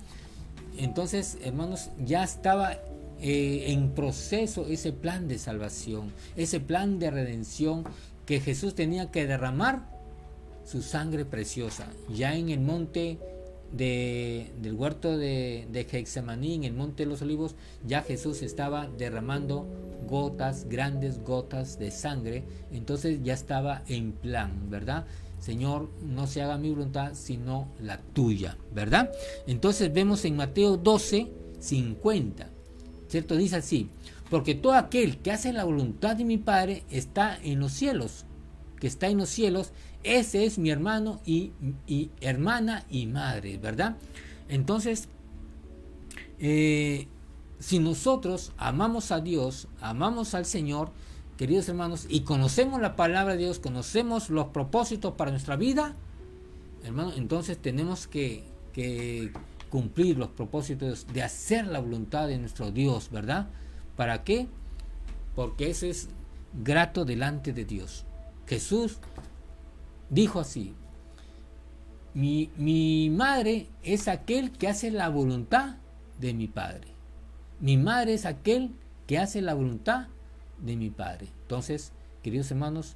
Entonces, hermanos, ya estaba en proceso ese plan de salvación, ese plan de redención, que Jesús tenía que derramar su sangre preciosa. Ya en el monte del huerto de Getsemaní, en el monte de los olivos, ya Jesús estaba derramando grandes gotas de sangre. Entonces ya estaba en plan, ¿verdad? Señor, no se haga mi voluntad sino la tuya, ¿verdad? Entonces vemos en Mateo 12:50, ¿cierto? Dice así: porque todo aquel que hace la voluntad de mi Padre está en los cielos, ese es mi hermano y hermana y madre, ¿verdad? Entonces, si nosotros amamos a Dios, amamos al Señor, queridos hermanos, y conocemos la palabra de Dios, conocemos los propósitos para nuestra vida, hermano, entonces tenemos que cumplir los propósitos, de hacer la voluntad de nuestro Dios, ¿verdad? ¿Para qué? Porque eso es grato delante de Dios. Jesús dijo así: mi madre es aquel que hace la voluntad de mi Padre. Mi madre es aquel que hace la voluntad de mi Padre. Entonces, queridos hermanos,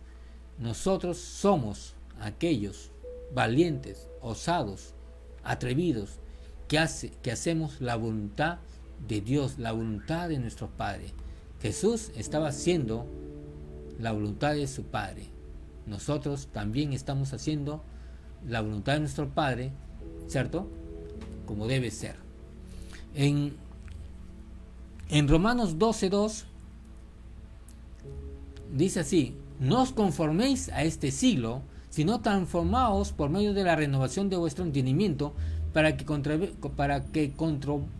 nosotros somos aquellos valientes, osados, atrevidos, que hacemos la voluntad de Dios, la voluntad de nuestro Padre. Jesús estaba haciendo la voluntad de su Padre. Nosotros también estamos haciendo la voluntad de nuestro Padre, ¿cierto? Como debe ser. En Romanos 12:2 dice así: no os conforméis a este siglo, sino transformaos por medio de la renovación de vuestro entendimiento, para que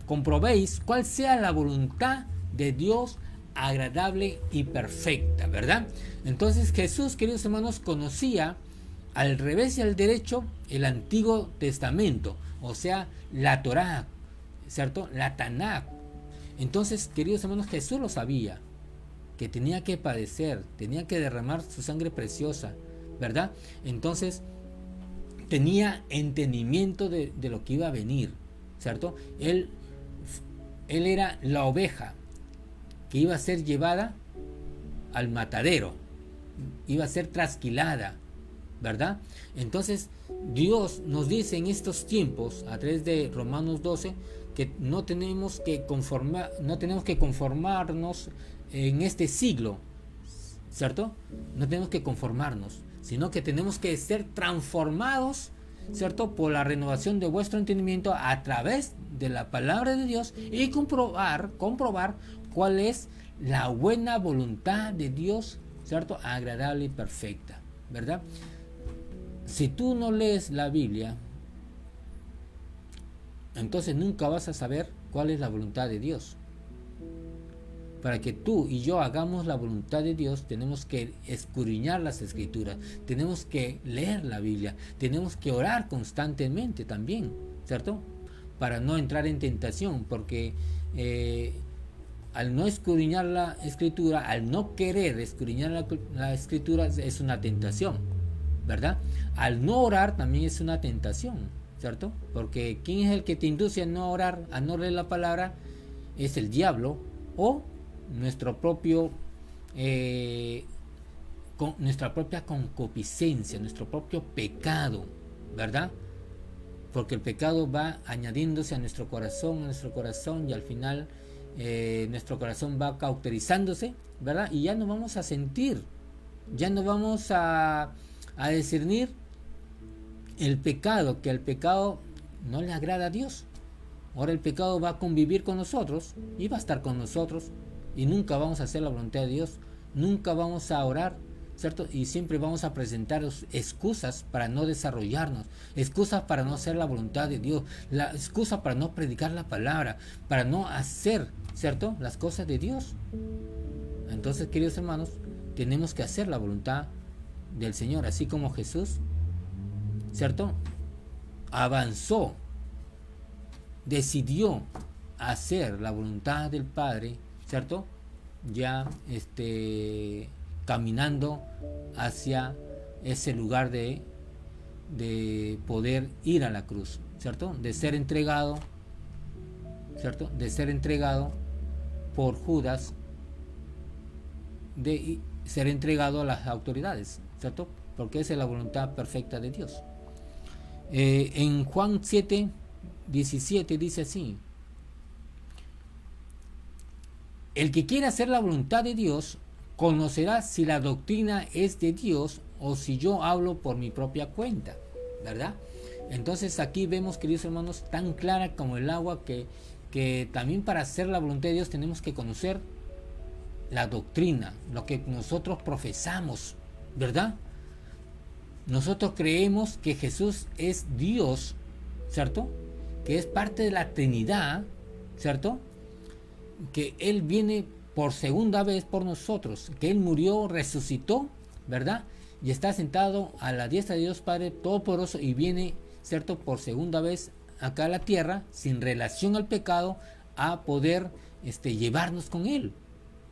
comprobéis cuál sea la voluntad de Dios agradable y perfecta, ¿verdad? Entonces Jesús, queridos hermanos, conocía al revés y al derecho el Antiguo Testamento, o sea, la Torá, ¿cierto? La Tanakh. Entonces, queridos hermanos, Jesús lo sabía, que tenía que padecer, tenía que derramar su sangre preciosa, ¿verdad? Entonces, tenía entendimiento de lo que iba a venir, ¿cierto? Él era la oveja que iba a ser llevada al matadero, iba a ser trasquilada, ¿verdad? Entonces, Dios nos dice en estos tiempos, a través de Romanos 12, que no tenemos que conformarnos en este siglo, ¿cierto? No tenemos que conformarnos, sino que tenemos que ser transformados, ¿cierto? Por la renovación de vuestro entendimiento a través de la palabra de Dios, y comprobar cuál es la buena voluntad de Dios, ¿cierto? Agradable y perfecta, ¿verdad? Si tú no lees la Biblia, entonces nunca vas a saber cuál es la voluntad de Dios. Para que tú y yo hagamos la voluntad de Dios, tenemos que escudriñar las Escrituras, tenemos que leer la Biblia, tenemos que orar constantemente también, ¿cierto? Para no entrar en tentación, porque al no escudriñar la Escritura, al no querer escudriñar la Escritura, es una tentación, ¿verdad? Al no orar también es una tentación, ¿cierto? Porque ¿quién es el que te induce a no orar, a no leer la palabra? Es el diablo o nuestra propia concupiscencia, nuestro propio pecado, ¿verdad? Porque el pecado va añadiéndose a nuestro corazón, y al final nuestro corazón va cauterizándose, ¿verdad? Y ya no vamos a sentir, ya no vamos a discernir el pecado, que el pecado no le agrada a Dios. Ahora el pecado va a convivir con nosotros y va a estar con nosotros, y nunca vamos a hacer la voluntad de Dios, nunca vamos a orar, ¿cierto? Y siempre vamos a presentar excusas para no desarrollarnos, excusas para no hacer la voluntad de Dios, la excusa para no predicar la palabra, para no hacer, ¿cierto?, las cosas de Dios. Entonces, queridos hermanos, tenemos que hacer la voluntad del Señor, así como Jesús, ¿cierto?, avanzó, decidió hacer la voluntad del Padre, ¿cierto?, ya caminando hacia ese lugar de poder ir a la cruz, ¿cierto?, de ser entregado, ¿cierto?, de ser entregado por Judas, de ser entregado a las autoridades, ¿cierto?, porque esa es la voluntad perfecta de Dios. En Juan 7:17 dice así: el que quiera hacer la voluntad de Dios conocerá si la doctrina es de Dios o si yo hablo por mi propia cuenta, ¿verdad? Entonces aquí vemos, queridos hermanos, tan clara como el agua, que también para hacer la voluntad de Dios tenemos que conocer la doctrina, lo que nosotros profesamos, ¿verdad? Nosotros creemos que Jesús es Dios, ¿cierto?, que es parte de la Trinidad, ¿cierto?, que Él viene por segunda vez por nosotros, que Él murió, resucitó, ¿verdad?, y está sentado a la diestra de Dios Padre Todopoderoso, y viene, ¿cierto?, por segunda vez acá a la tierra, sin relación al pecado, a poder llevarnos con Él,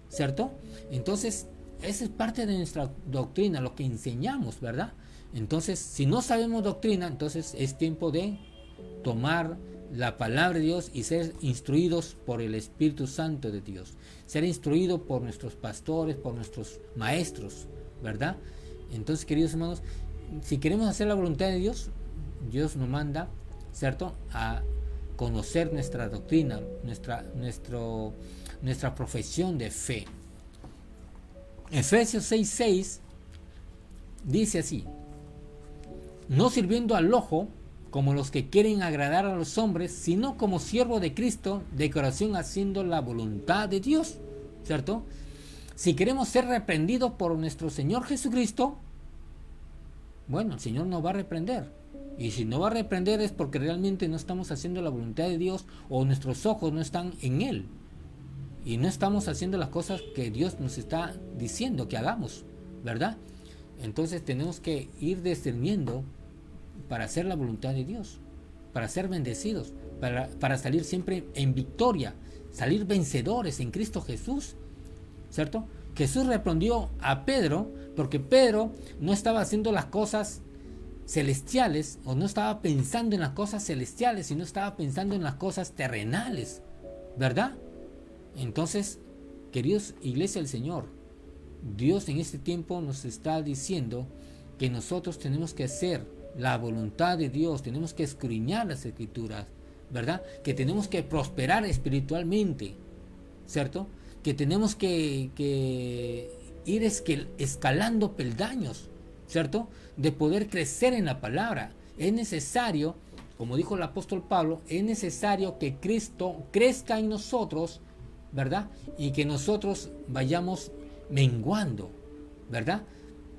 ¿cierto? Entonces, esa es parte de nuestra doctrina, lo que enseñamos, ¿verdad? Entonces, si no sabemos doctrina, entonces es tiempo de tomar la palabra de Dios y ser instruidos por el Espíritu Santo de Dios, ser instruidos por nuestros pastores, por nuestros maestros, ¿verdad? Entonces, queridos hermanos, si queremos hacer la voluntad de Dios, Dios nos manda, ¿cierto?, a conocer nuestra doctrina, nuestra profesión de fe. Efesios 6:6 dice así: no sirviendo al ojo como los que quieren agradar a los hombres, sino como siervo de Cristo, de corazón haciendo la voluntad de Dios, ¿cierto? Si queremos ser reprendidos por nuestro Señor Jesucristo, bueno, el Señor nos va a reprender. Y si no va a reprender es porque realmente no estamos haciendo la voluntad de Dios, o nuestros ojos no están en Él. Y no estamos haciendo las cosas que Dios nos está diciendo que hagamos, ¿verdad? Entonces tenemos que ir discerniendo para hacer la voluntad de Dios, para ser bendecidos, para salir siempre en victoria, salir vencedores en Cristo Jesús, ¿cierto? Jesús reprendió a Pedro porque Pedro no estaba haciendo las cosas celestiales, o no estaba pensando en las cosas celestiales, sino estaba pensando en las cosas terrenales, ¿verdad? Entonces, queridos, iglesia del Señor, Dios en este tiempo nos está diciendo que nosotros tenemos que hacer la voluntad de Dios, tenemos que escudriñar las Escrituras, ¿verdad? Que tenemos que prosperar espiritualmente, ¿cierto? Que tenemos que ir escalando peldaños, ¿cierto? De poder crecer en la palabra. Es necesario, como dijo el apóstol Pablo, es necesario que Cristo crezca en nosotros, ¿verdad? Y que nosotros vayamos menguando, ¿verdad?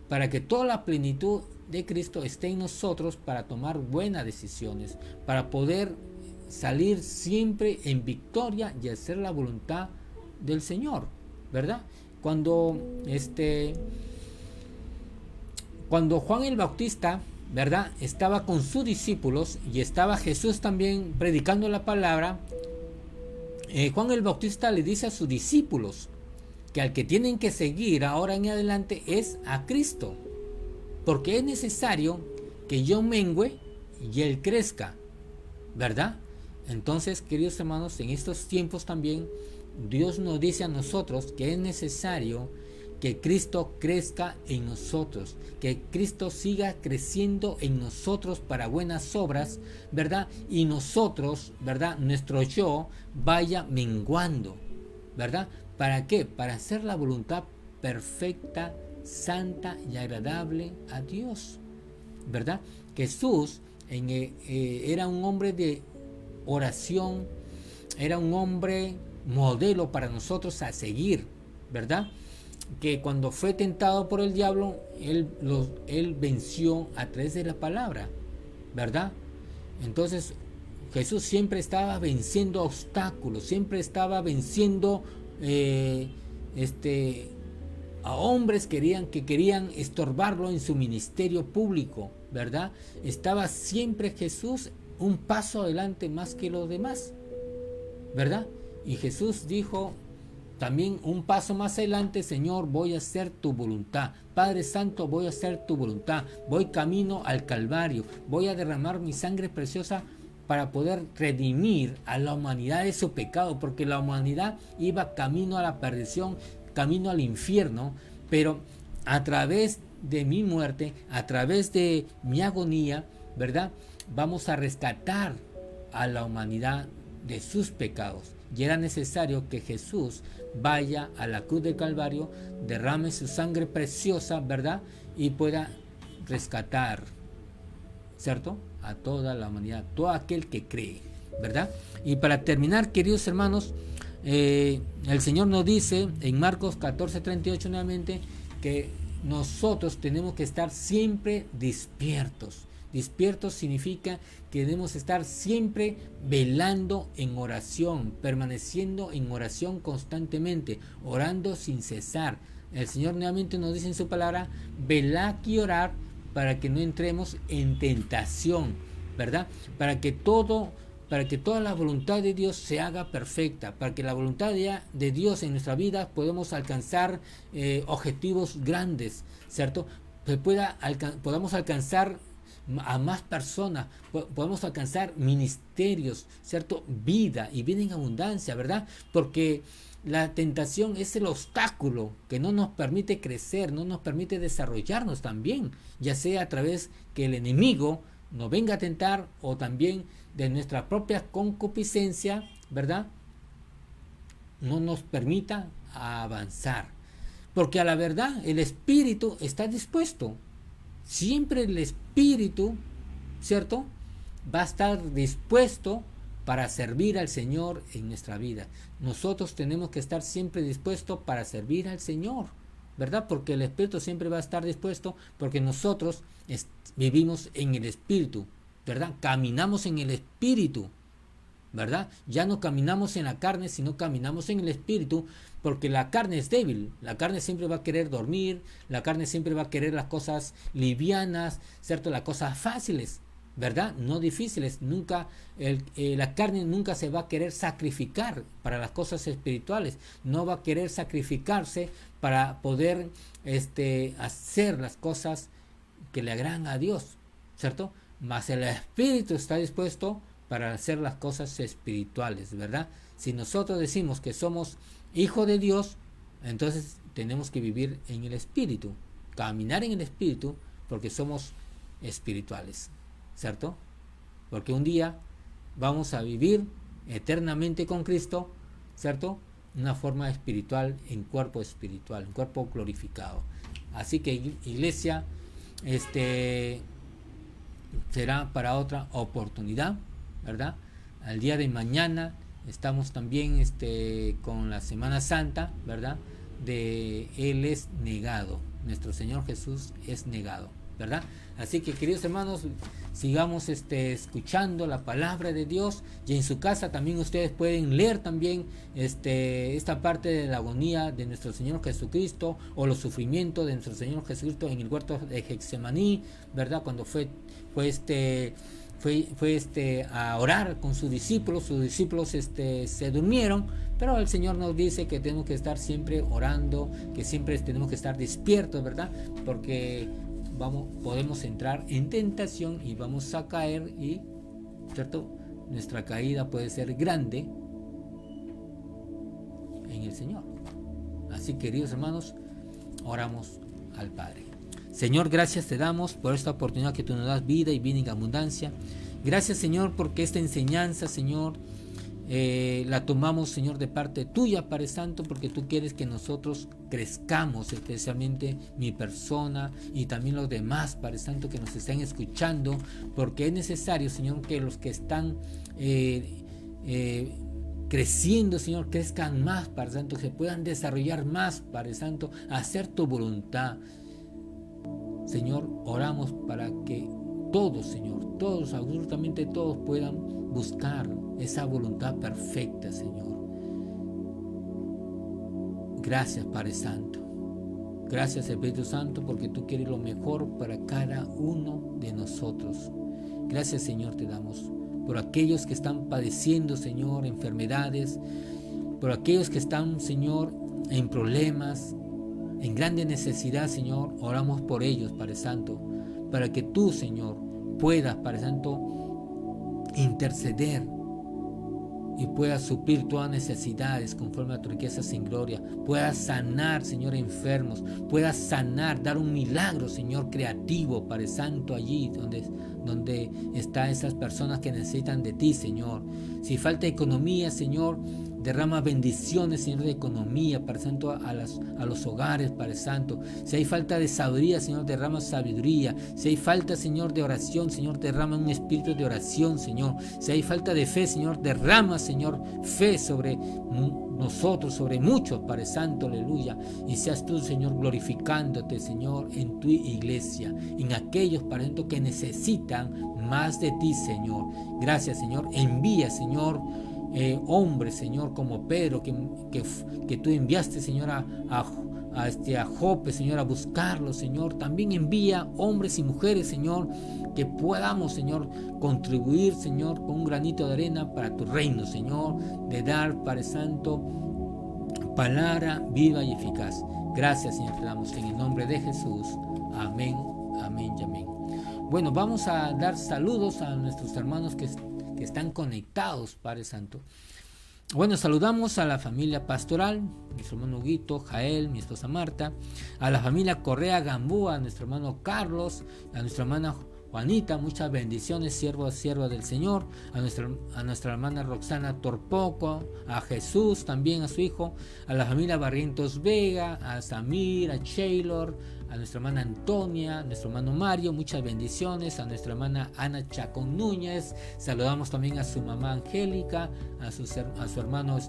Para que toda la plenitud de Cristo esté en nosotros para tomar buenas decisiones, para poder salir siempre en victoria y hacer la voluntad del Señor, ¿verdad? Cuando Juan el Bautista, ¿verdad?, estaba con sus discípulos y estaba Jesús también predicando la palabra, Juan el Bautista le dice a sus discípulos que al que tienen que seguir ahora en adelante es a Cristo, porque es necesario que yo mengüe y Él crezca, ¿verdad? Entonces, queridos hermanos, en estos tiempos también Dios nos dice a nosotros que es necesario que Cristo crezca en nosotros, que Cristo siga creciendo en nosotros para buenas obras, ¿verdad? Y nosotros, ¿verdad?, nuestro yo vaya menguando, ¿verdad? ¿Para qué? Para hacer la voluntad perfecta, santa y agradable a Dios, ¿verdad? Jesús era un hombre de oración, era un hombre modelo para nosotros a seguir, ¿verdad? Que cuando fue tentado por el diablo, él venció a través de la palabra, ¿verdad? Entonces Jesús siempre estaba venciendo obstáculos, siempre estaba venciendo a hombres que querían estorbarlo en su ministerio público, ¿verdad? Estaba siempre Jesús un paso adelante más que los demás, ¿verdad? Y Jesús dijo también un paso más adelante: Señor, voy a hacer tu voluntad. Padre Santo, voy a hacer tu voluntad. Voy camino al Calvario. Voy a derramar mi sangre preciosa para poder redimir a la humanidad de su pecado, porque la humanidad iba camino a la perdición, camino al infierno, pero a través de mi muerte, a través de mi agonía, ¿verdad?, vamos a rescatar a la humanidad de sus pecados. Y era necesario que Jesús vaya a la cruz del Calvario, derrame su sangre preciosa, ¿verdad?, y pueda rescatar, ¿cierto?, a toda la humanidad, todo aquel que cree, ¿verdad? Y para terminar, queridos hermanos, el Señor nos dice en Marcos 14:38 nuevamente que nosotros tenemos que estar siempre despiertos. Despiertos significa que debemos estar siempre velando en oración, permaneciendo en oración constantemente, orando sin cesar. El Señor nuevamente nos dice en su palabra: velad y orad para que no entremos en tentación, ¿verdad? Para que toda la voluntad de Dios se haga perfecta, para que la voluntad de Dios en nuestra vida podamos alcanzar objetivos grandes, ¿cierto? Podamos alcanzar a más personas, podemos alcanzar ministerios, ¿cierto? Vida y vida en abundancia, ¿verdad? Porque la tentación es el obstáculo que no nos permite crecer, no nos permite desarrollarnos también, ya sea a través que el enemigo nos venga a tentar o también de nuestra propia concupiscencia, ¿verdad? No nos permita avanzar. Porque a la verdad el espíritu está dispuesto. Siempre el espíritu, ¿cierto? Va a estar dispuesto para servir al Señor en nuestra vida. Nosotros tenemos que estar siempre dispuestos para servir al Señor, ¿verdad? Porque el espíritu siempre va a estar dispuesto, porque nosotros vivimos en el espíritu, ¿verdad? Caminamos en el espíritu, ¿verdad? Ya no caminamos en la carne, sino caminamos en el espíritu, porque la carne es débil, la carne siempre va a querer dormir, la carne siempre va a querer las cosas livianas, ¿cierto? Las cosas fáciles, ¿verdad? No difíciles. Nunca la carne nunca se va a querer sacrificar para las cosas espirituales, no va a querer sacrificarse para poder hacer las cosas que le agradan a Dios, ¿cierto? Mas el espíritu está dispuesto para hacer las cosas espirituales, ¿verdad? Si nosotros decimos que somos hijos de Dios, entonces tenemos que vivir en el espíritu, caminar en el espíritu, porque somos espirituales, ¿cierto? Porque un día vamos a vivir eternamente con Cristo, ¿cierto? Una forma espiritual, en cuerpo espiritual, en cuerpo glorificado. Así que, iglesia, será para otra oportunidad, ¿verdad? Al día de mañana estamos también con la Semana Santa, ¿verdad? De Él es negado, nuestro Señor Jesús es negado, ¿verdad? Así que, queridos hermanos, sigamos escuchando la palabra de Dios, y en su casa también ustedes pueden leer también esta parte de la agonía de nuestro Señor Jesucristo, o los sufrimientos de nuestro Señor Jesucristo en el huerto de Getsemaní, ¿verdad? Cuando fue a orar con sus discípulos se durmieron, pero el Señor nos dice que tenemos que estar siempre orando, que siempre tenemos que estar despiertos, ¿verdad? Porque podemos entrar en tentación y vamos a caer, y ¿cierto? Nuestra caída puede ser grande en el Señor. Así, queridos hermanos, oramos al Padre. Señor, gracias te damos por esta oportunidad que tú nos das, vida y vida en abundancia. Gracias, Señor, porque esta enseñanza, Señor, la tomamos, Señor, de parte tuya, Padre Santo, porque tú quieres que nosotros crezcamos, especialmente mi persona y también los demás, Padre Santo, que nos estén escuchando, porque es necesario, Señor, que los que están creciendo, Señor, crezcan más, Padre Santo, que se puedan desarrollar más, Padre Santo, hacer tu voluntad. Señor, oramos para que todos, Señor, todos, absolutamente todos, puedan buscar esa voluntad perfecta, Señor. Gracias, Padre Santo. Gracias, Espíritu Santo, porque tú quieres lo mejor para cada uno de nosotros. Gracias, Señor, te damos por aquellos que están padeciendo, Señor, enfermedades, por aquellos que están, Señor, en problemas, en grande necesidad, Señor. Oramos por ellos, Padre Santo, para que tú, Señor, puedas, Padre Santo, interceder y puedas suplir todas necesidades conforme a tu riqueza sin gloria. Puedas sanar, Señor, enfermos. Puedas sanar, dar un milagro, Señor, creativo, Padre Santo, allí donde están esas personas que necesitan de ti, Señor. Si falta economía, Señor, derrama bendiciones, Señor, de economía, Padre Santo, a los hogares, Padre Santo. Si hay falta de sabiduría, Señor, derrama sabiduría. Si hay falta, Señor, de oración, Señor, derrama un espíritu de oración, Señor. Si hay falta de fe, Señor, derrama, Señor, fe sobre nosotros, sobre muchos, Padre Santo, aleluya. Y seas tú, Señor, glorificándote, Señor, en tu iglesia, en aquellos, Padre Santo, que necesitan más de ti, Señor. Gracias, Señor. Envía, Señor, hombres, Señor, como Pedro, que tú enviaste, Señor, a Jope, Señor, a buscarlo, Señor. También envía hombres y mujeres, Señor, que podamos, Señor, contribuir, Señor, con un granito de arena para tu reino, Señor, de dar, Padre Santo, palabra viva y eficaz. Gracias, Señor, te damos en el nombre de Jesús. Amén, amén y amén. Bueno, vamos a dar saludos a nuestros hermanos que están conectados, Padre Santo. Bueno, saludamos a la familia pastoral, nuestro hermano Huguito, Jael, mi esposa Marta, a la familia Correa Gamboa, a nuestro hermano Carlos, a nuestra hermana Juanita, muchas bendiciones, sierva del Señor, a nuestra hermana Roxana Torpoco, a Jesús, también a su hijo, a la familia Barrientos Vega, a Samir, a Shaylor, a nuestra hermana Antonia, a nuestro hermano Mario, muchas bendiciones, a nuestra hermana Ana Chacón Núñez, saludamos también a su mamá Angélica, a su hermano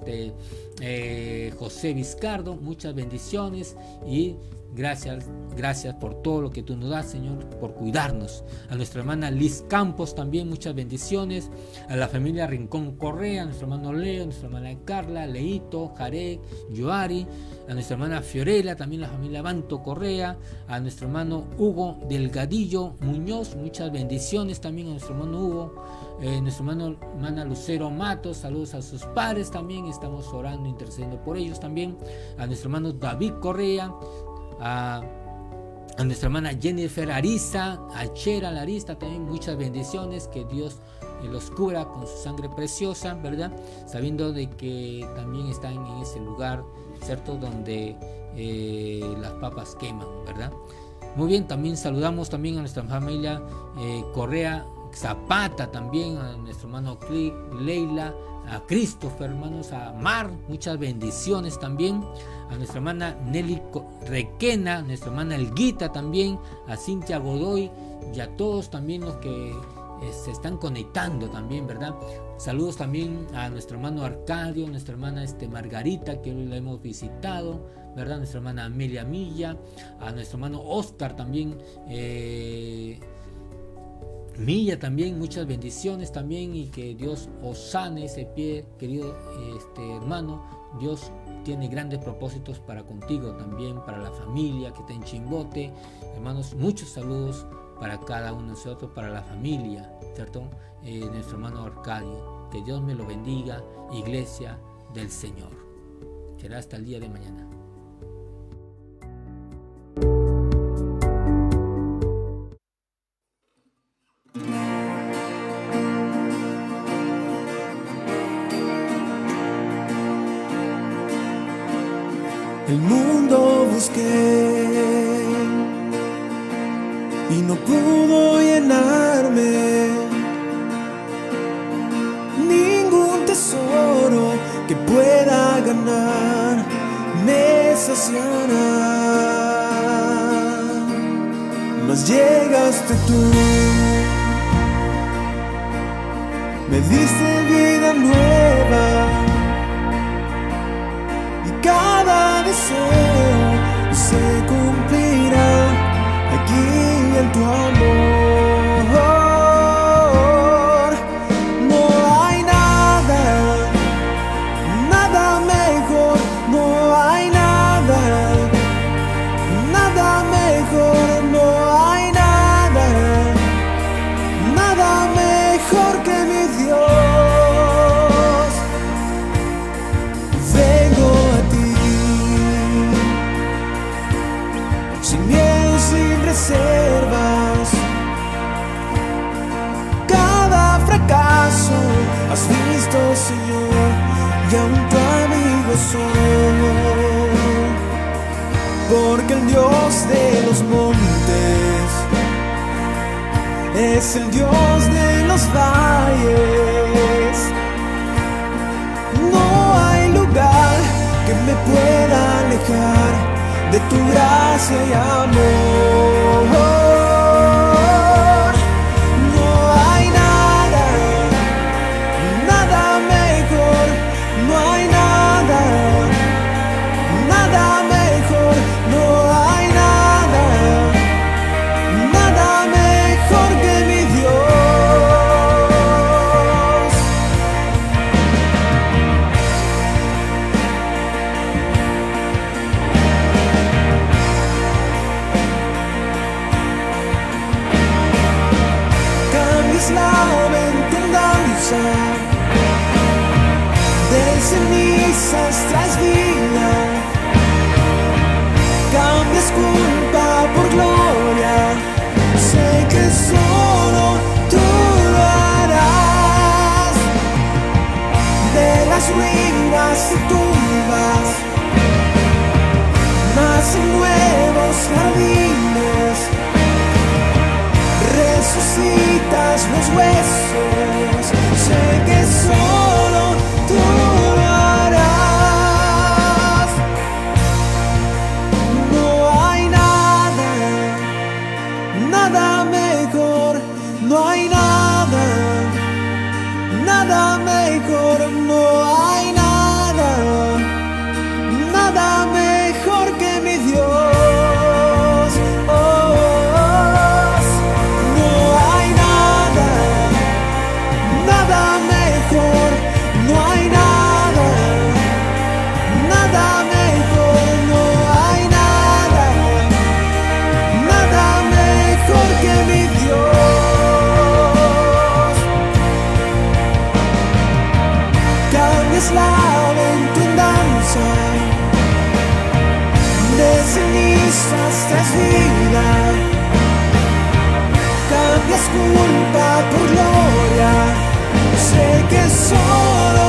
José Vizcardo, muchas bendiciones y gracias por todo lo que tú nos das, Señor, por cuidarnos. A nuestra hermana Liz Campos también muchas bendiciones. A la familia Rincón Correa, a nuestro hermano Leo, a nuestra hermana Carla, Leito, Jarek, Yoari, a nuestra hermana Fiorella, también la familia Banto Correa, a nuestro hermano Hugo Delgadillo Muñoz, muchas bendiciones también a nuestro hermano Hugo. Nuestra hermana Lucero Matos, saludos a sus padres también, estamos orando, intercediendo por ellos también. A nuestro hermano David Correa, a nuestra hermana Jennifer Ariza, a Chera Larista también muchas bendiciones, que Dios los cubra con su sangre preciosa, ¿verdad? Sabiendo de que también están en ese lugar, ¿cierto? Donde las papas queman, ¿verdad? Muy bien, también saludamos también a nuestra familia Correa Zapata, también a nuestro hermano Click, Leila, a Christopher, hermanos, a Mar, muchas bendiciones también, a nuestra hermana Nelly Requena, a nuestra hermana Elguita también, a Cintia Godoy y a todos también los que se están conectando también, ¿verdad? Saludos también a nuestro hermano Arcadio, nuestra hermana Margarita, que hoy la hemos visitado, ¿verdad? Nuestra hermana Amelia Milla, a nuestro hermano Oscar también, Milla también, muchas bendiciones también, y que Dios os sane ese pie, querido hermano. Dios tiene grandes propósitos para contigo también, para la familia que está en Chimbote. Hermanos, muchos saludos para cada uno de nosotros, para la familia, ¿cierto? Nuestro hermano Arcadio, que Dios me lo bendiga, iglesia del Señor. Será hasta el día de mañana. El mundo busqué y no pudo llenarme. Ningún tesoro que pueda ganar me saciará. Mas llegaste tú, me diste vida nueva. Cada deseo se cumplirá aquí en tu amor. No hay nada, nada mejor. No hay nada, nada mejor. No hay nada, nada mejor que mi Dios. Reservas. Cada fracaso has visto, Señor, y aún tu amigo soy. Porque el Dios de los montes es el Dios de los valles. No hay lugar que me pueda alejar de tu gracia y amor. No hay nada, nada mejor. No hay nada, nada mejor. No hay nada, nada mejor que mi Dios. cenizas tras vida, cambias culpa por gloria. Sé que solo tú lo harás. De las ruinas y tumbas nacen nuevos jardines, resucitas los huesos. Sé que solo tú lo harás. No hay nada, nada mejor. No hay nada, nada mejor. No hay nada, nada mejor que mi Dios. No hay nada, nada mejor. No hay nada, nada mejor. No hay nada, nada mejor que mi Dios. Cambias lamento en danza, de cenizas tras vida, cambias culpa por gloria. Sé que solo